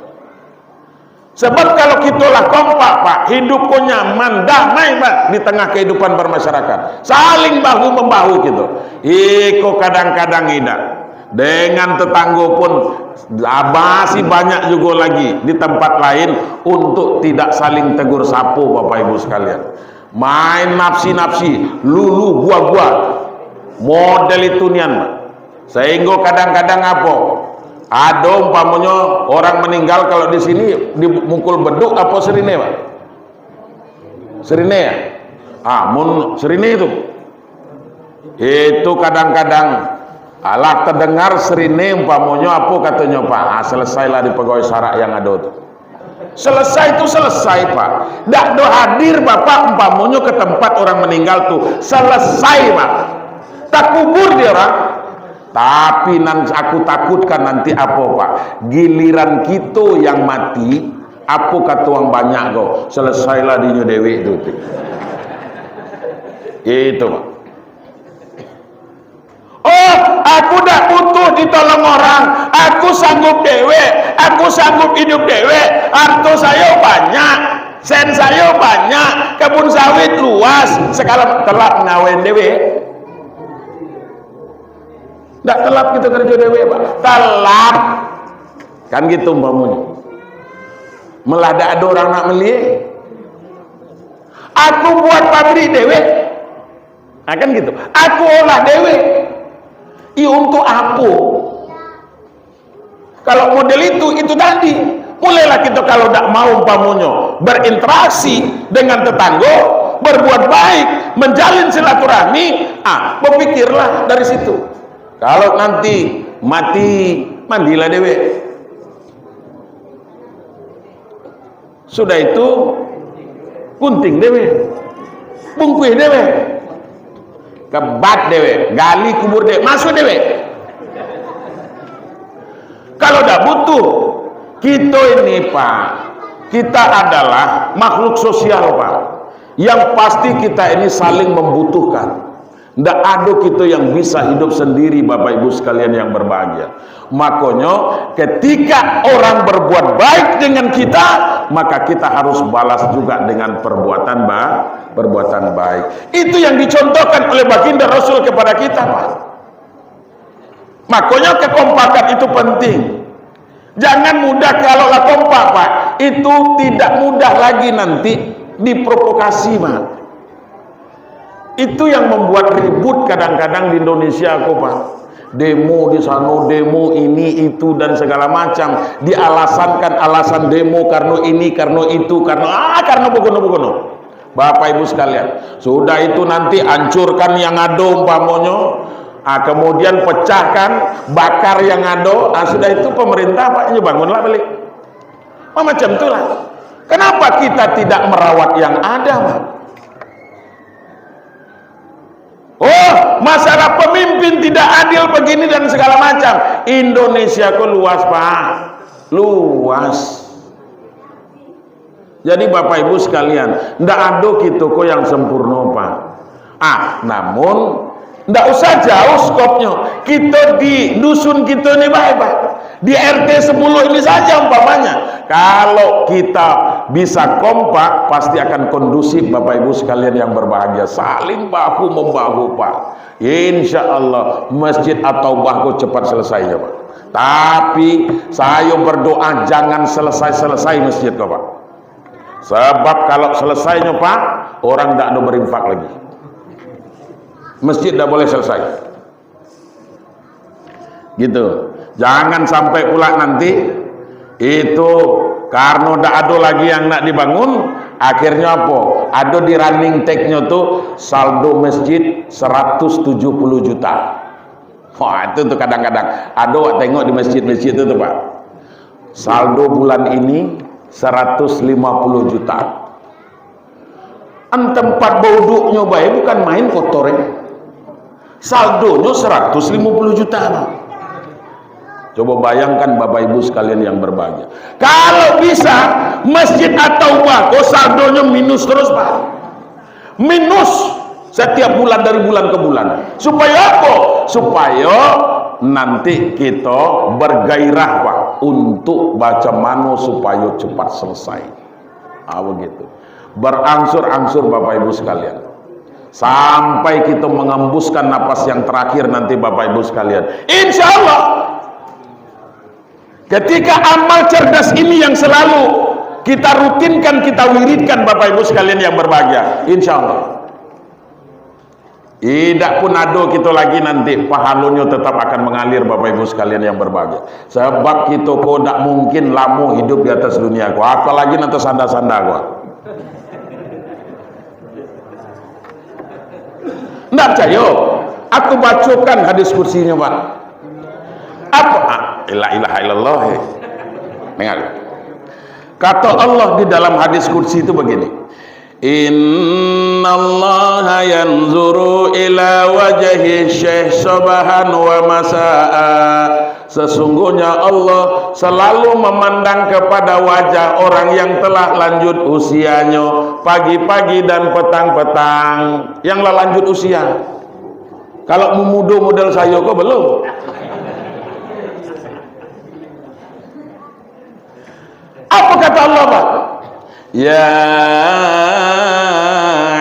Sebab kalau kitalah kompak Pak, hidupku nyaman, damai Pak di tengah kehidupan bermasyarakat, saling bahu membahu gitu. Iko kadang-kadang tidak dengan tetangga pun masih banyak juga lagi di tempat lain untuk tidak saling tegur sapu Bapak Ibu sekalian. Main nafsi-nafsi, lulu gua-gua, model itu nian Pak. Sehingga kadang-kadang apa? Ada umpamanya orang meninggal kalau di sini dimukul beduk apa serine Pak? Serine ya? Serine itu. Itu kadang-kadang alah terdengar serine umpamanya apa katanya Pak? Selesailah di pegawai syarak yang ada itu. Selesai itu selesai Pak. Tak ada hadir Bapak umpamanya ke tempat orang meninggal tuh. Selesai Pak. Tak kubur dia orang. Tapi aku takutkan nanti apa Pak, giliran kita yang mati, apa kata orang banyak kok, selesailah di New Dewi itu. Itu Pak. Oh, aku dah butuh ditolong orang, aku sanggup dewe, aku sanggup hidup dewe, harta saya banyak, sen saya banyak, kebun sawit luas, sekarang telat ngawin dewe. Tak telap kita kerja dewe Pak, telap kan gitu umpamanya. Melada ada orang nak beli, aku buat pabrik dewe, kan gitu. Aku olah dewe, untuk apa? Kalau model itu tadi, mulailah kita kalau tak mau umpamanya berinteraksi dengan tetangga, berbuat baik, menjalin silaturahmi, berpikirlah dari situ. Kalau nanti mati, mandilah dewe. Sudah itu gunting dewe, bungkuih dewe, kebat dewe, gali kubur dewe, masuk dewe. Kalau dah butuh, kita ini Pak, kita adalah makhluk sosial Pak, yang pasti kita ini saling membutuhkan. Ndak ada kita yang bisa hidup sendiri, Bapak Ibu sekalian yang berbahagia. Makanya ketika orang berbuat baik dengan kita, maka kita harus balas juga dengan perbuatan baik. Itu yang dicontohkan oleh baginda Rasul kepada kita, Pak. Makanya kekompakan itu penting. Jangan mudah kalaulah kompak, Pak. Itu tidak mudah lagi nanti diprovokasi, Pak. Itu yang membuat ribut kadang-kadang di Indonesia kok, Pak. Demo di sana, demo ini itu dan segala macam, dialasankan alasan demo karena ini, karena itu, karena begono-begono. Bapak Ibu sekalian, sudah itu nanti hancurkan yang ada umpamanya, kemudian pecahkan, bakar yang ada, sudah itu pemerintah Pak bangunlah balik. Macam itulah. Kenapa kita tidak merawat yang ada, Pak? Oh, masalah pemimpin tidak adil begini dan segala macam. Indonesia kok luas, Pak. Luas. Jadi Bapak Ibu sekalian, ndak ada kita kok yang sempurna, Pak. Namun ndak usah jauh skopnya. Kita di dusun kita ini baik, Pak. Di RT 10 ini saja umpamanya. Kalau kita bisa kompak, pasti akan kondusif, Bapak Ibu sekalian yang berbahagia. Saling bahu membahu, Pak. Insya Allah masjid atau bahu cepat selesai ya, Pak. Tapi saya berdoa jangan selesai masjid, Pak. Sebab kalau selesainya, Pak, orang tidak ada berinfak lagi. Masjid tidak boleh selesai. Gitu. Jangan sampai pula nanti itu karena tidak ada lagi yang nak dibangun, akhirnya apa? Ada di running tag-nya tuh saldo masjid 170 juta. Wah, itu tuh kadang-kadang ada wak tengok di masjid-masjid itu tuh, Pak. Saldo bulan ini 150 juta. Tempat bauduknya baik bukan main kotor ya. Saldonya 150 juta, Pak. Coba bayangkan Bapak Ibu sekalian yang berbahagia. Kalau bisa masjid atau bako saldonya minus terus, Pak. Minus setiap bulan dari bulan ke bulan. Supaya apa? Supaya nanti kita bergairah, Pak, untuk baca mano supaya cepat selesai. Begitu. Berangsur-angsur Bapak Ibu sekalian. Sampai kita mengembuskan napas yang terakhir nanti Bapak Ibu sekalian. Insya Allah. Ketika amal cerdas ini yang selalu kita rutinkan, kita wiridkan Bapak Ibu sekalian yang berbahagia, insya Allah tidak pun ada kita lagi nanti pahalanya tetap akan mengalir Bapak Ibu sekalian yang berbahagia. Sebab kita kok tidak mungkin lama hidup di atas dunia kok, apalagi nanti sanda-sanda kok. Tidak percaya? Aku bacakan hadis kursinya, Pak. Apa? La ilaha illallah. Dengar. Kata Allah di dalam hadis kursi itu begini. Innallaha yanzuru ila wajhi syekh sabahan wa masa'a. Sesungguhnya Allah selalu memandang kepada wajah orang yang telah lanjut usianya pagi-pagi dan petang-petang. Yang lah lanjut usia. Kalau memuda model saya kok belum. Apa kata Allah, Pak? Ya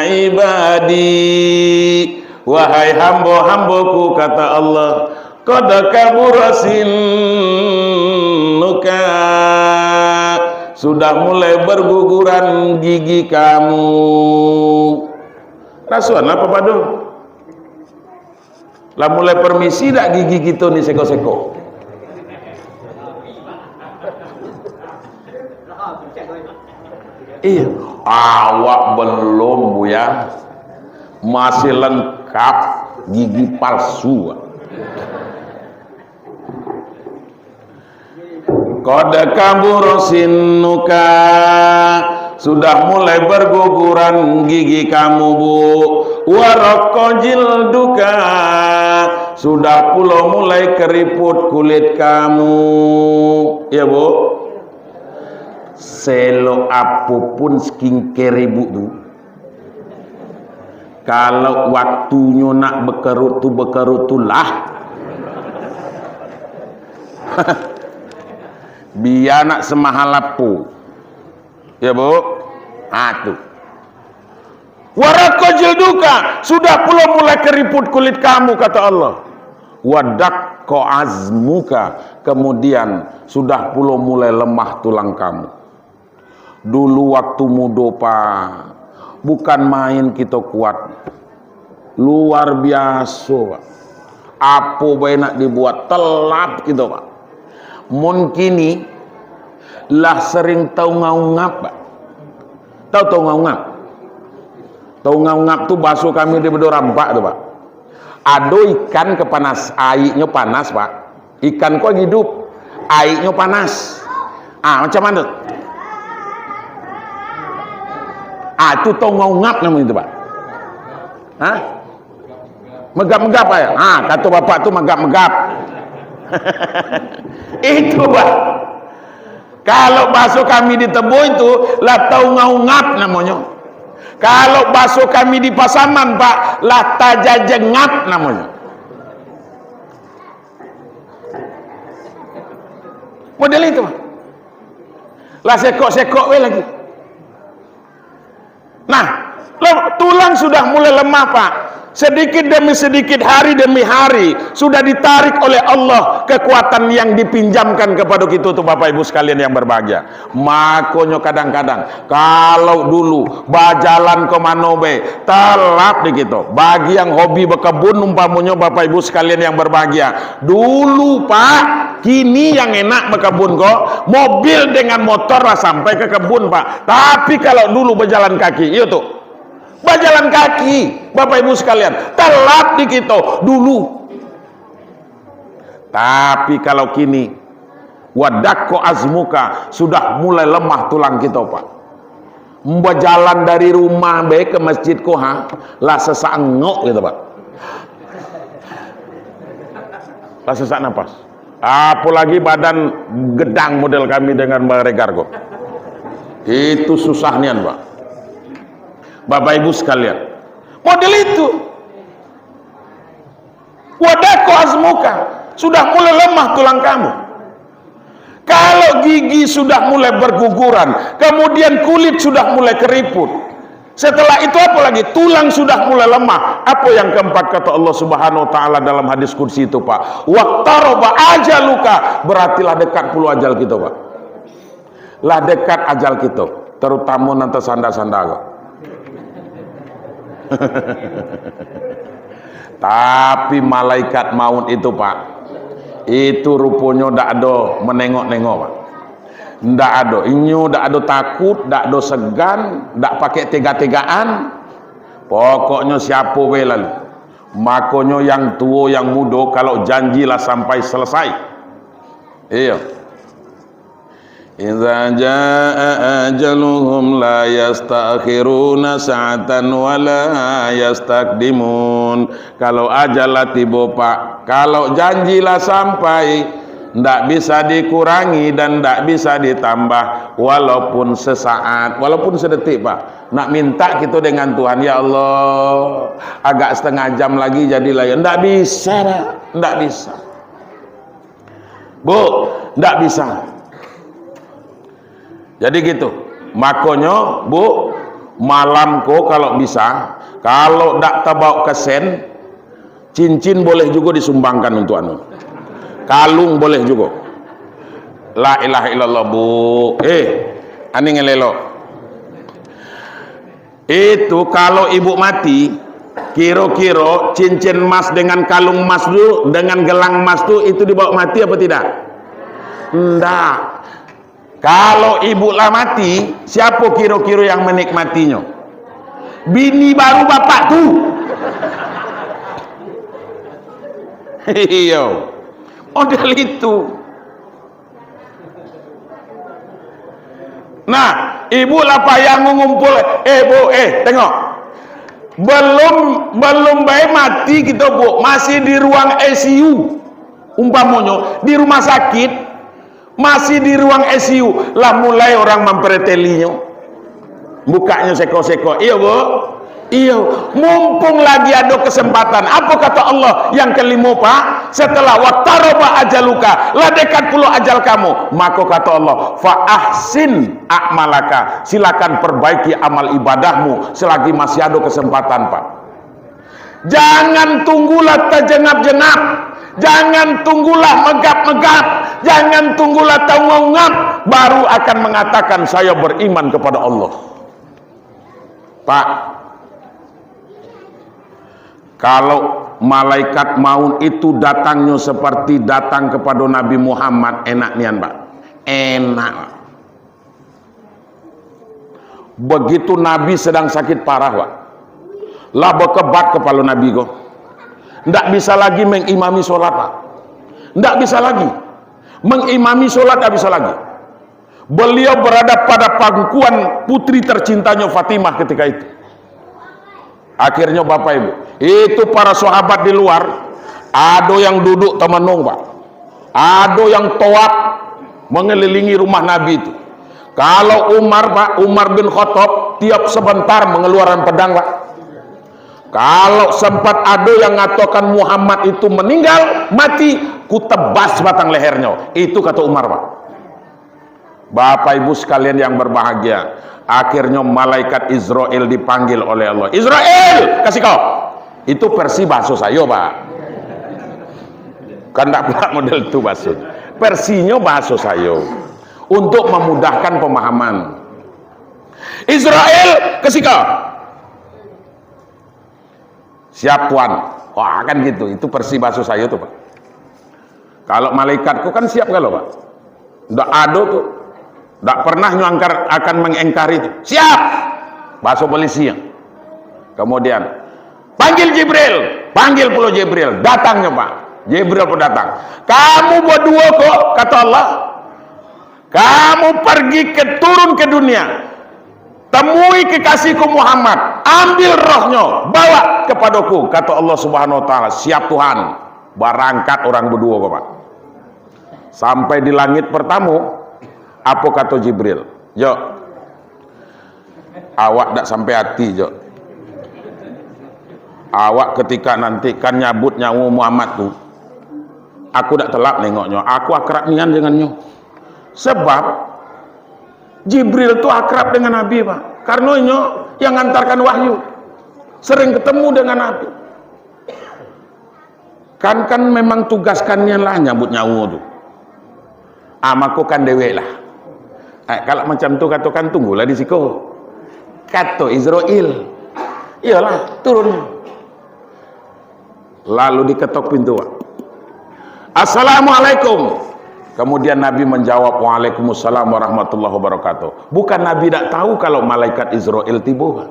ibadi, wahai hamba-hambaku, kata Allah, qad kabura sinnuka, sudah mulai berguguran gigi kamu. Rasuan apa padu? Lah mulai permisi dak gigi kita nih seko-seko. Iya, awak belum Bu ya, masih lengkap gigi palsu. Qad kabur sinnuka, sudah mulai berguguran gigi kamu, Bu. Waraqqa jilduka, sudah pula mulai keriput kulit kamu. Ya, Bu. Selo apapun skincare Ibu tuh, Kalau waktunya nak bekerut-tulah. Biar nak semahal lapu. Ya bu? Tuh. Waraka jilduka, sudah pula mulai keriput kulit kamu, kata Allah. Wadakko azmuka, kemudian sudah pula mulai lemah tulang kamu. Dulu waktu muda pak, bukan main kita kuat, luar biasa pak. Apa baik nak dibuat telap gitu pak. Mungkin lah sering tahu ngaungap pak. Tahu ngaungap? Tahu ngaungap tuh bakso kami di Bedok Rampak tuh pak. Ada ikan kepanas, airnya panas pak. Ikan kok hidup, airnya panas. Macam mana? Itu tahu ngaungap namanya itu pak. Megap-megap pak ya? Kata bapak tuh megap-megap. Itu pak. Kalau bakso kami di Tebo itu lah tahu ngaungap namanya. Kalau bakso kami di Pasaman pak, lah tajajengap namanya. Model itu pak. Lah sekok-sekok lagi. Nah, tulang sudah mulai lemah pak. Sedikit demi sedikit, hari demi hari, sudah ditarik oleh Allah kekuatan yang dipinjamkan kepada kita tuh Bapak Ibu sekalian yang berbahagia. Makanya kadang-kadang kalau dulu bajalan ke Manobe telap di kita. Bagi yang hobi berkebun umpamanya Bapak Ibu sekalian yang berbahagia, dulu pak, kini yang enak berkebun kok, mobil dengan motor lah sampai ke kebun pak. Tapi kalau dulu berjalan kaki, iya tuh, berjalan kaki Bapak Ibu sekalian, telat di kita dulu. Tapi kalau kini wadakko azmuka, sudah mulai lemah tulang kita pak. Berjalan dari rumah baik ke masjid koha lah sesak ngok gitu pak. Lah sesak napas. Apalagi badan gedang model kami dengan baregar kok. Itu susahnya pak. Bapak Ibu sekalian, model itu wadakko azmuka, sudah mulai lemah tulang kamu. Kalau gigi sudah mulai berguguran, kemudian kulit sudah mulai keriput, setelah itu apa lagi? Tulang sudah mulai lemah. Apa yang keempat kata Allah Subhanahu wa taala dalam hadis kursi itu pak? Waqtaraba ajaluka, berartilah dekat puluh ajal kita pak. Lah dekat ajal kita, terutama nanti sanda-sanda. Tapi malaikat maut itu pak, itu rupanya ndak ada menengok-nengok pak. Ndak ada, inyo ndak ada takut, ndak ada segan, ndak pakai tega-tegaan. Pokoknya siapa we lalu. Makanya yang tua yang muda kalau janjilah sampai selesai. Iya. Idza jaa ajaluhum la yastakhiruna sa'atan wa la yastaqdimun. Kalau ajal tiba pak, kalau janjilah sampai, ndak bisa dikurangi dan ndak bisa ditambah walaupun sesaat, walaupun sedetik pak. Nak minta kita dengan Tuhan, ya Allah agak setengah jam lagi jadilah ya, ndak bisa pak, ndak bisa bu, ndak bisa. Jadi gitu, makanya bu, malam ko kalau bisa, kalau tak terbawa kesen, cincin boleh juga disumbangkan untuk anu, kalung boleh juga. La ilaha illallah bu, ani ngelelo. Itu kalau ibu mati, kira-kira cincin emas dengan kalung emas dulu, dengan gelang emas itu dibawa mati apa tidak? Enggak. Kalau ibu lah mati, siapa kira-kira yang menikmatinya? Bini baru bapak tuh. Iya, model itu. Nah, ibu lah payah ngumpul. Bu, tengok. Belum baik mati kita bu, masih di ruang ICU. Umpamanya di rumah sakit, masih di ruang ICU lah mulai orang mempretelinya, mukanya seko-seko. Iya bu, Iya, mumpung lagi ada kesempatan. Apa kata Allah yang kelima, Pak? Setelah waqtaraba ajaluka, lah dekat puluh ajal kamu, maka kata Allah, fa ahsin a'malaka, silakan perbaiki amal ibadahmu selagi masih ada kesempatan, Pak. Jangan tunggulah terjengap-jengap, jangan tunggulah megap-megap, jangan tunggulah tangungap baru akan mengatakan saya beriman kepada Allah. Pak, kalau malaikat maut itu datangnya seperti datang kepada Nabi Muhammad, enak nian, Pak. Enak. Begitu Nabi sedang sakit parah, Pak. Lah berkebat kepala Nabi kok. Ndak bisa lagi mengimami sholat, Pak. Ndak bisa lagi. Mengimami sholat ndak bisa lagi. Beliau berada pada pangkuan putri tercintanya Fatimah ketika itu. Akhirnya Bapak Ibu, itu para sahabat di luar, ada yang duduk temenung, Pak. Ada yang tawaf mengelilingi rumah Nabi itu. Kalau Umar, Pak, Umar bin Khattab tiap sebentar mengeluarkan pedang, Pak. Kalau sempat ada yang mengatakan Muhammad itu meninggal, mati, ku tebas batang lehernya. Itu kata Umar, Pak. Bapak Ibu sekalian yang berbahagia, akhirnya malaikat Israel dipanggil oleh Allah. Israel, kasih kau. Itu versi bahasa saya, Pak. Kan tidak pula model itu bahasa. Versinya bahasa saya. Untuk memudahkan pemahaman. Israel, kasih kau. Siap Tuan. Wah kan gitu. Itu versi bahasa saya tuh, Pak. Kalau malaikatku kan siap kalau, Pak. Tidak ada tuh. Tak pernah nyangkar akan mengengkari itu. Siap, bahasa polisi. Kemudian panggil Jibril, panggil pula Jibril. Datangnya, Pak. Jibril pun datang. Kamu berdua kok, kata Allah. Kamu pergi turun ke dunia, temui kekasihku Muhammad, ambil rohnya, bawa kepadaku, kata Allah Subhanahu Wa Taala. Siap Tuhan. Berangkat orang berdua kok, Pak. Sampai di langit pertama. Apa kata Jibril? Jo, awak tak sampai hati, Jo. Awak ketika nanti kan nyabut nyawa Muhammad tuh, aku tak telap nengoknya. Aku akrab nian dengannya. Sebab Jibril tuh akrab dengan Nabi, Pak. Karena yang ngantarkan wahyu, sering ketemu dengan Nabi. Kan memang tugaskannya lah nyabut nyawa tuh. Amaku kan dewe lah. Kalau macam tu katakan tunggulah di situ. Kata Israel, iyalah turun. Lalu diketok pintu. Assalamualaikum. Kemudian Nabi menjawab, Waalaikumsalam warahmatullahi wabarakatuh. Bukan Nabi tak tahu kalau malaikat Israel tiba.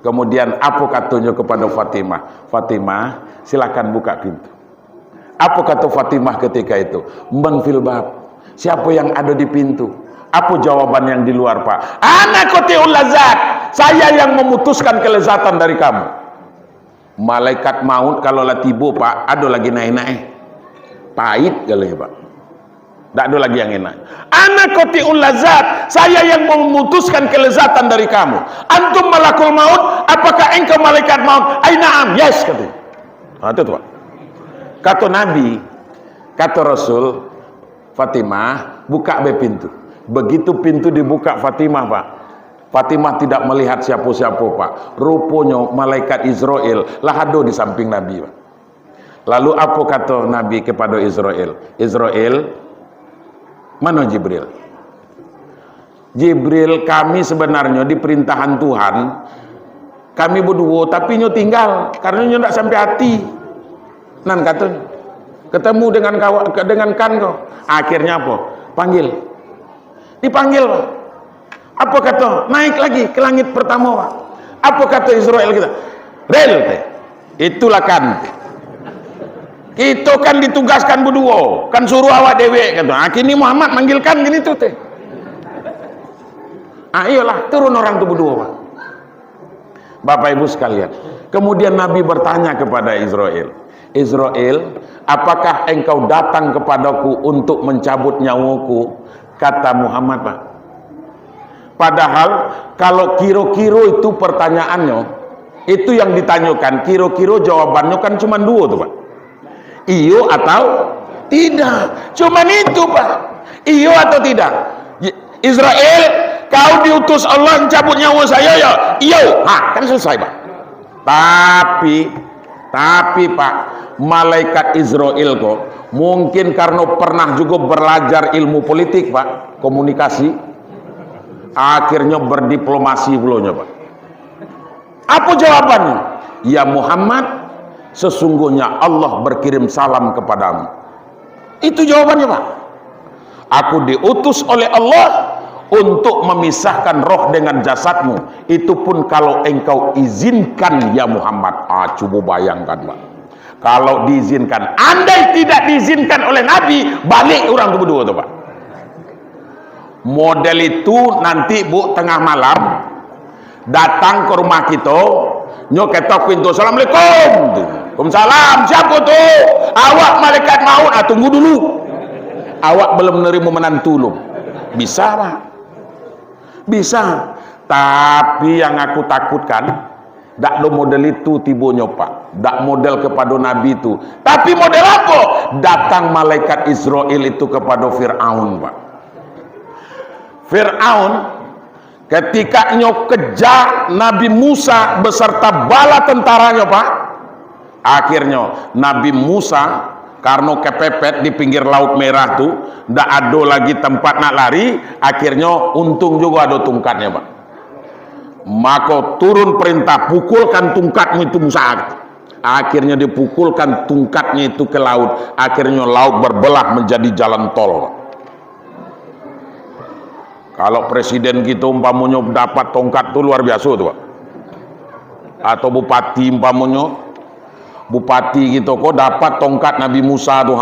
Kemudian apa katanya kepada Fatimah? Fatimah, silakan buka pintu. Apa kata Fatimah ketika itu? Man fil bab. Siapa yang ada di pintu? Apa jawaban yang di luar, Pak? Ana qati'ul lazat. Saya yang memutuskan kelezatan dari kamu. Malaikat maut kalau lah tiba, Pak, ada lagi naik-naik. Pahit kali, Pak. Tak ada lagi yang enak. Ana qati'ul lazat. Saya yang memutuskan kelezatan dari kamu. Antum malakul maut, apakah engkau malaikat maut? Aina'am. Yes, katanya. Nah, itu tuh, Pak. Kata Nabi, kata Rasul, Fatimah, buka pintu. Begitu pintu dibuka Fatimah, Pak, Fatimah tidak melihat siapa-siapa, Pak. Rupanya malaikat Israel lah ada di samping Nabi, Pak. Lalu apa kata Nabi kepada Israel? Israel, mana Jibril? Jibril, kami sebenarnya di perintahan Tuhan, kami berdua, tapi nyo tinggal karena nyo tidak sampai hati. Nan katanya, ketemu dengan kau. Akhirnya apa? Panggil. Dipanggil, Pak. Apa kata? Naik lagi ke langit pertama, Pak. Apa kata Israel kita? Rel, itulah kan. Kita kan ditugaskan berdua, kan suruh awak dewe kata. Akhirnya Muhammad manggilkan gini tuh teh. Iyalah, turun orang tuh berdua, Pak. Bapak Ibu sekalian. Kemudian Nabi bertanya kepada Israel, Israel, apakah engkau datang kepadaku untuk mencabut nyawaku? Kata Muhammad, Pak. Padahal kalau kiro-kiro itu pertanyaannya, Itu yang ditanyakan, kira-kira jawabannya kan cuma dua tuh Pak. Iyo atau tidak. Cuman itu Pak. Iyo atau tidak. Israel, kau diutus Allah mencabut nyawa saya ya. Iyo. Kan selesai Pak. Tapi Pak, malaikat Israel kok mungkin karena pernah juga belajar ilmu politik Pak, komunikasi, akhirnya berdiplomasi bulonya Pak. Apa jawabannya? Ya Muhammad, sesungguhnya Allah berkirim salam kepadamu. Itu jawabannya Pak. Aku diutus oleh Allah untuk memisahkan roh dengan jasadmu. Itu pun kalau engkau izinkan ya Muhammad. Coba bayangkan Pak. Kalau diizinkan, andai tidak diizinkan oleh Nabi, balik orang itu berdua tuh Pak. Model itu nanti Bu, tengah malam datang ke rumah kita, nyoketok pintu, assalamualaikum. Waalaikumsalam, siapa tuh? Awak malaikat maut. Tunggu dulu, awak belum menerima menantu lu. Bisa Pak, bisa. Tapi yang aku takutkan, dak do model itu tibonya Pak, dak model kepada Nabi itu. Tapi model apa? Datang malaikat Israel itu kepada Fir'aun Pak. Fir'aun ketika kejar Nabi Musa beserta bala tentaranya Pak, akhirnya Nabi Musa karena kepepet di pinggir Laut Merah tuh, ndak ada lagi tempat nak lari, akhirnya untung juga ada tungkatnya Pak. Maka turun perintah, pukulkan tungkatmu itu Musa. Akhirnya dipukulkan tungkatnya itu ke laut, akhirnya laut berbelah menjadi jalan tol Pak. Kalau presiden gitu umpamanya dapat tongkat tuh luar biasa tuh Pak. Atau bupati umpamanya, bupati gitu kok dapat tongkat Nabi Musa tuh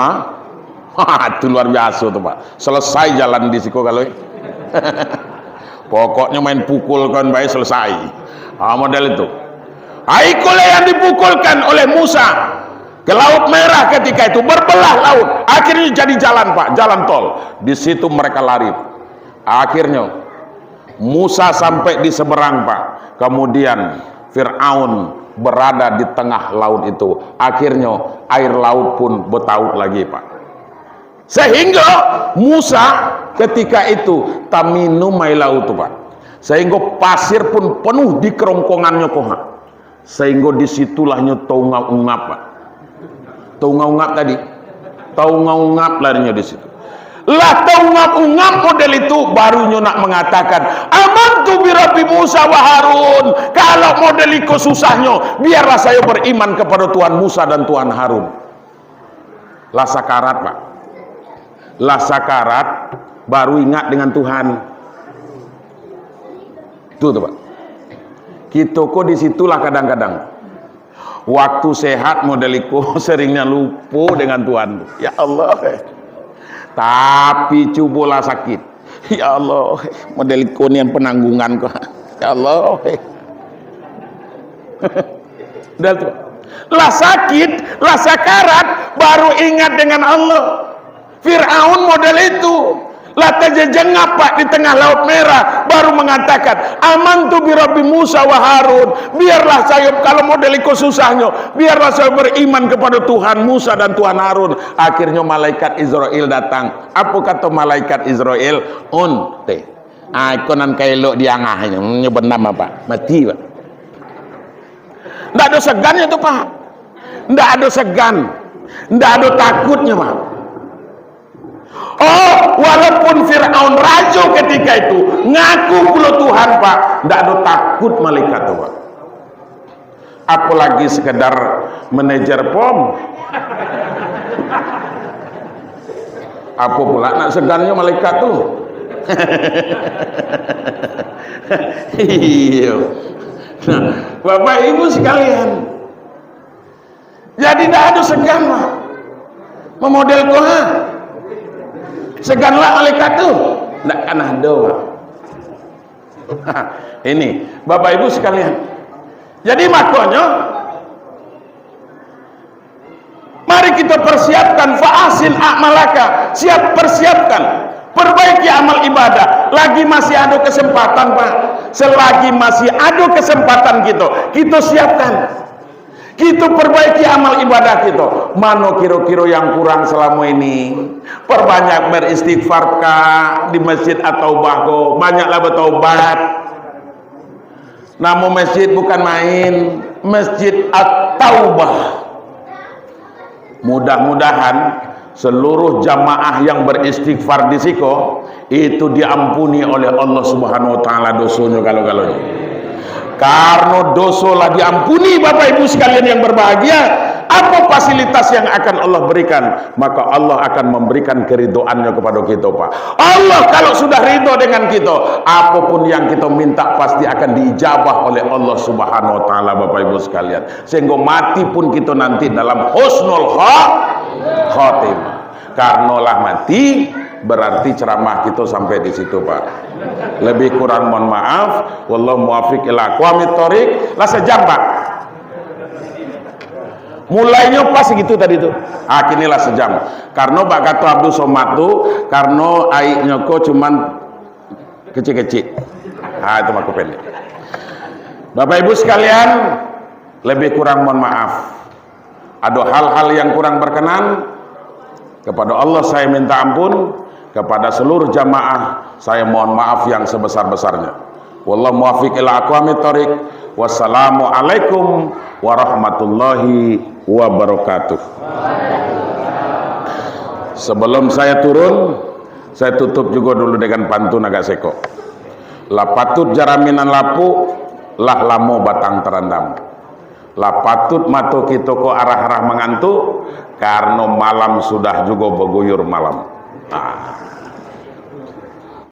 itu luar biasa tuh Pak. Selesai jalan di situ kalau pokoknya main pukul kan baik selesai. Model itu. Ikulah yang dipukulkan oleh Musa ke Laut Merah ketika itu berbelah laut. Akhirnya jadi jalan Pak, jalan tol. Di situ mereka lari. Akhirnya Musa sampai di seberang Pak. Kemudian Fir'aun berada di tengah laut itu. Akhirnya air laut pun bertaut lagi Pak. Sehingga Musa ketika itu taminu mai laut Pak. Sehingga pasir pun penuh di kerongkongannya Koha. Sehingga disitulahnya tau ngap Pak. Tau ngap tadi. Tau ngap larinya di situ. Lah tahu ngap model itu barunya nak mengatakan amantu bi Rabbi Musa wa Harun. Kalau model itu susahnya, biarlah saya beriman kepada Tuhan Musa dan Tuhan Harun. Lah sakarat Pak. Lah sakarat baru ingat dengan Tuhan. Tuh Pak. Kita kok disitulah kadang-kadang waktu sehat model itu seringnya lupa dengan Tuhan. Ya Allah. Tapi cobalah sakit, ya Allah, model ikonian penanggungan kok, ya Allah. Udah tuh, lah sakit, lah sakarat, baru ingat dengan Allah. Fir'aun model itu, lah terjejengap Pak di tengah Laut Merah, baru mengatakan amantu bi Rabbi Musa wa Harun. Biarlah saya, kalau model itu susahnya, biarlah saya beriman kepada Tuhan Musa dan Tuhan Harun. Akhirnya malaikat Israel datang. Apa kata malaikat Israel? Ikonan kailok diangahnya nyebut nama Pak, mati Pak. Nggak ada segannya tuh Pak, nggak ada segan, nggak ada takutnya Pak. Oh, walaupun Fir'aun raja ketika itu ngaku pula Tuhan Pak, nggak ada takut malaikat tuh Pak. Apalagi sekedar manajer POM. Apa pula nak segannya malaikat tuh. Iya. Nah, Bapak Ibu sekalian, jadi tidak ada segan Pak. Memodel koha. Seganlah malaikat tuh, tidak kan ada Pak. Ini Bapak Ibu sekalian. Jadi makanya mari kita persiapkan fa'asin a'malaka, persiapkan perbaiki amal ibadah. Lagi masih ada kesempatan, Pak. Selagi masih ada kesempatan kita siapkan. Kita perbaiki amal ibadah kita. Mana kira-kira yang kurang selama ini? Perbanyak beristighfar kah di masjid atau bahko. Banyaklah bertaubat. Nama masjid bukan main. Masjid At-Taubah. Mudah-mudahan seluruh jamaah yang beristighfar di siko itu diampuni oleh Allah Subhanahu wa taala dosanya kalau-kalau. Karena dosalah diampuni, Bapak Ibu sekalian yang berbahagia, apa fasilitas yang akan Allah berikan? Maka Allah akan memberikan keridhoannya kepada kita, Pak. Allah kalau sudah ridho dengan kita, apapun yang kita minta pasti akan diijabah oleh Allah Subhanahu wa taala, Bapak Ibu sekalian. Sehingga mati pun kita nanti dalam husnul khotimah. Karena lah mati berarti ceramah kita sampai di situ, Pak. Lebih kurang mohon maaf. Wallahu muwaffiq ila aqwamit thoriq. Lah sejam, Pak. Mulainya pas gitu tadi tuh. Kinilah sejam. Karena Pak Kato Abdul Somad tuh karena airnya kok cuman kecil-kecil. Itu mah pendek. Bapak Ibu sekalian, lebih kurang mohon maaf. Ada hal-hal yang kurang berkenan, kepada Allah saya minta ampun, kepada seluruh jamaah saya mohon maaf yang sebesar-besarnya. Wallahu muwaffiq ila aqwamit thoriq. Wassalamu alaikum warahmatullahi wabarakatuh. Sebelum saya turun, saya tutup juga dulu dengan pantun agak seko. La patut jaraminan lapu, lah lamo batang terendam. La patut matu kita ko arah-arah mengantuk, karena malam sudah juga beguyur malam.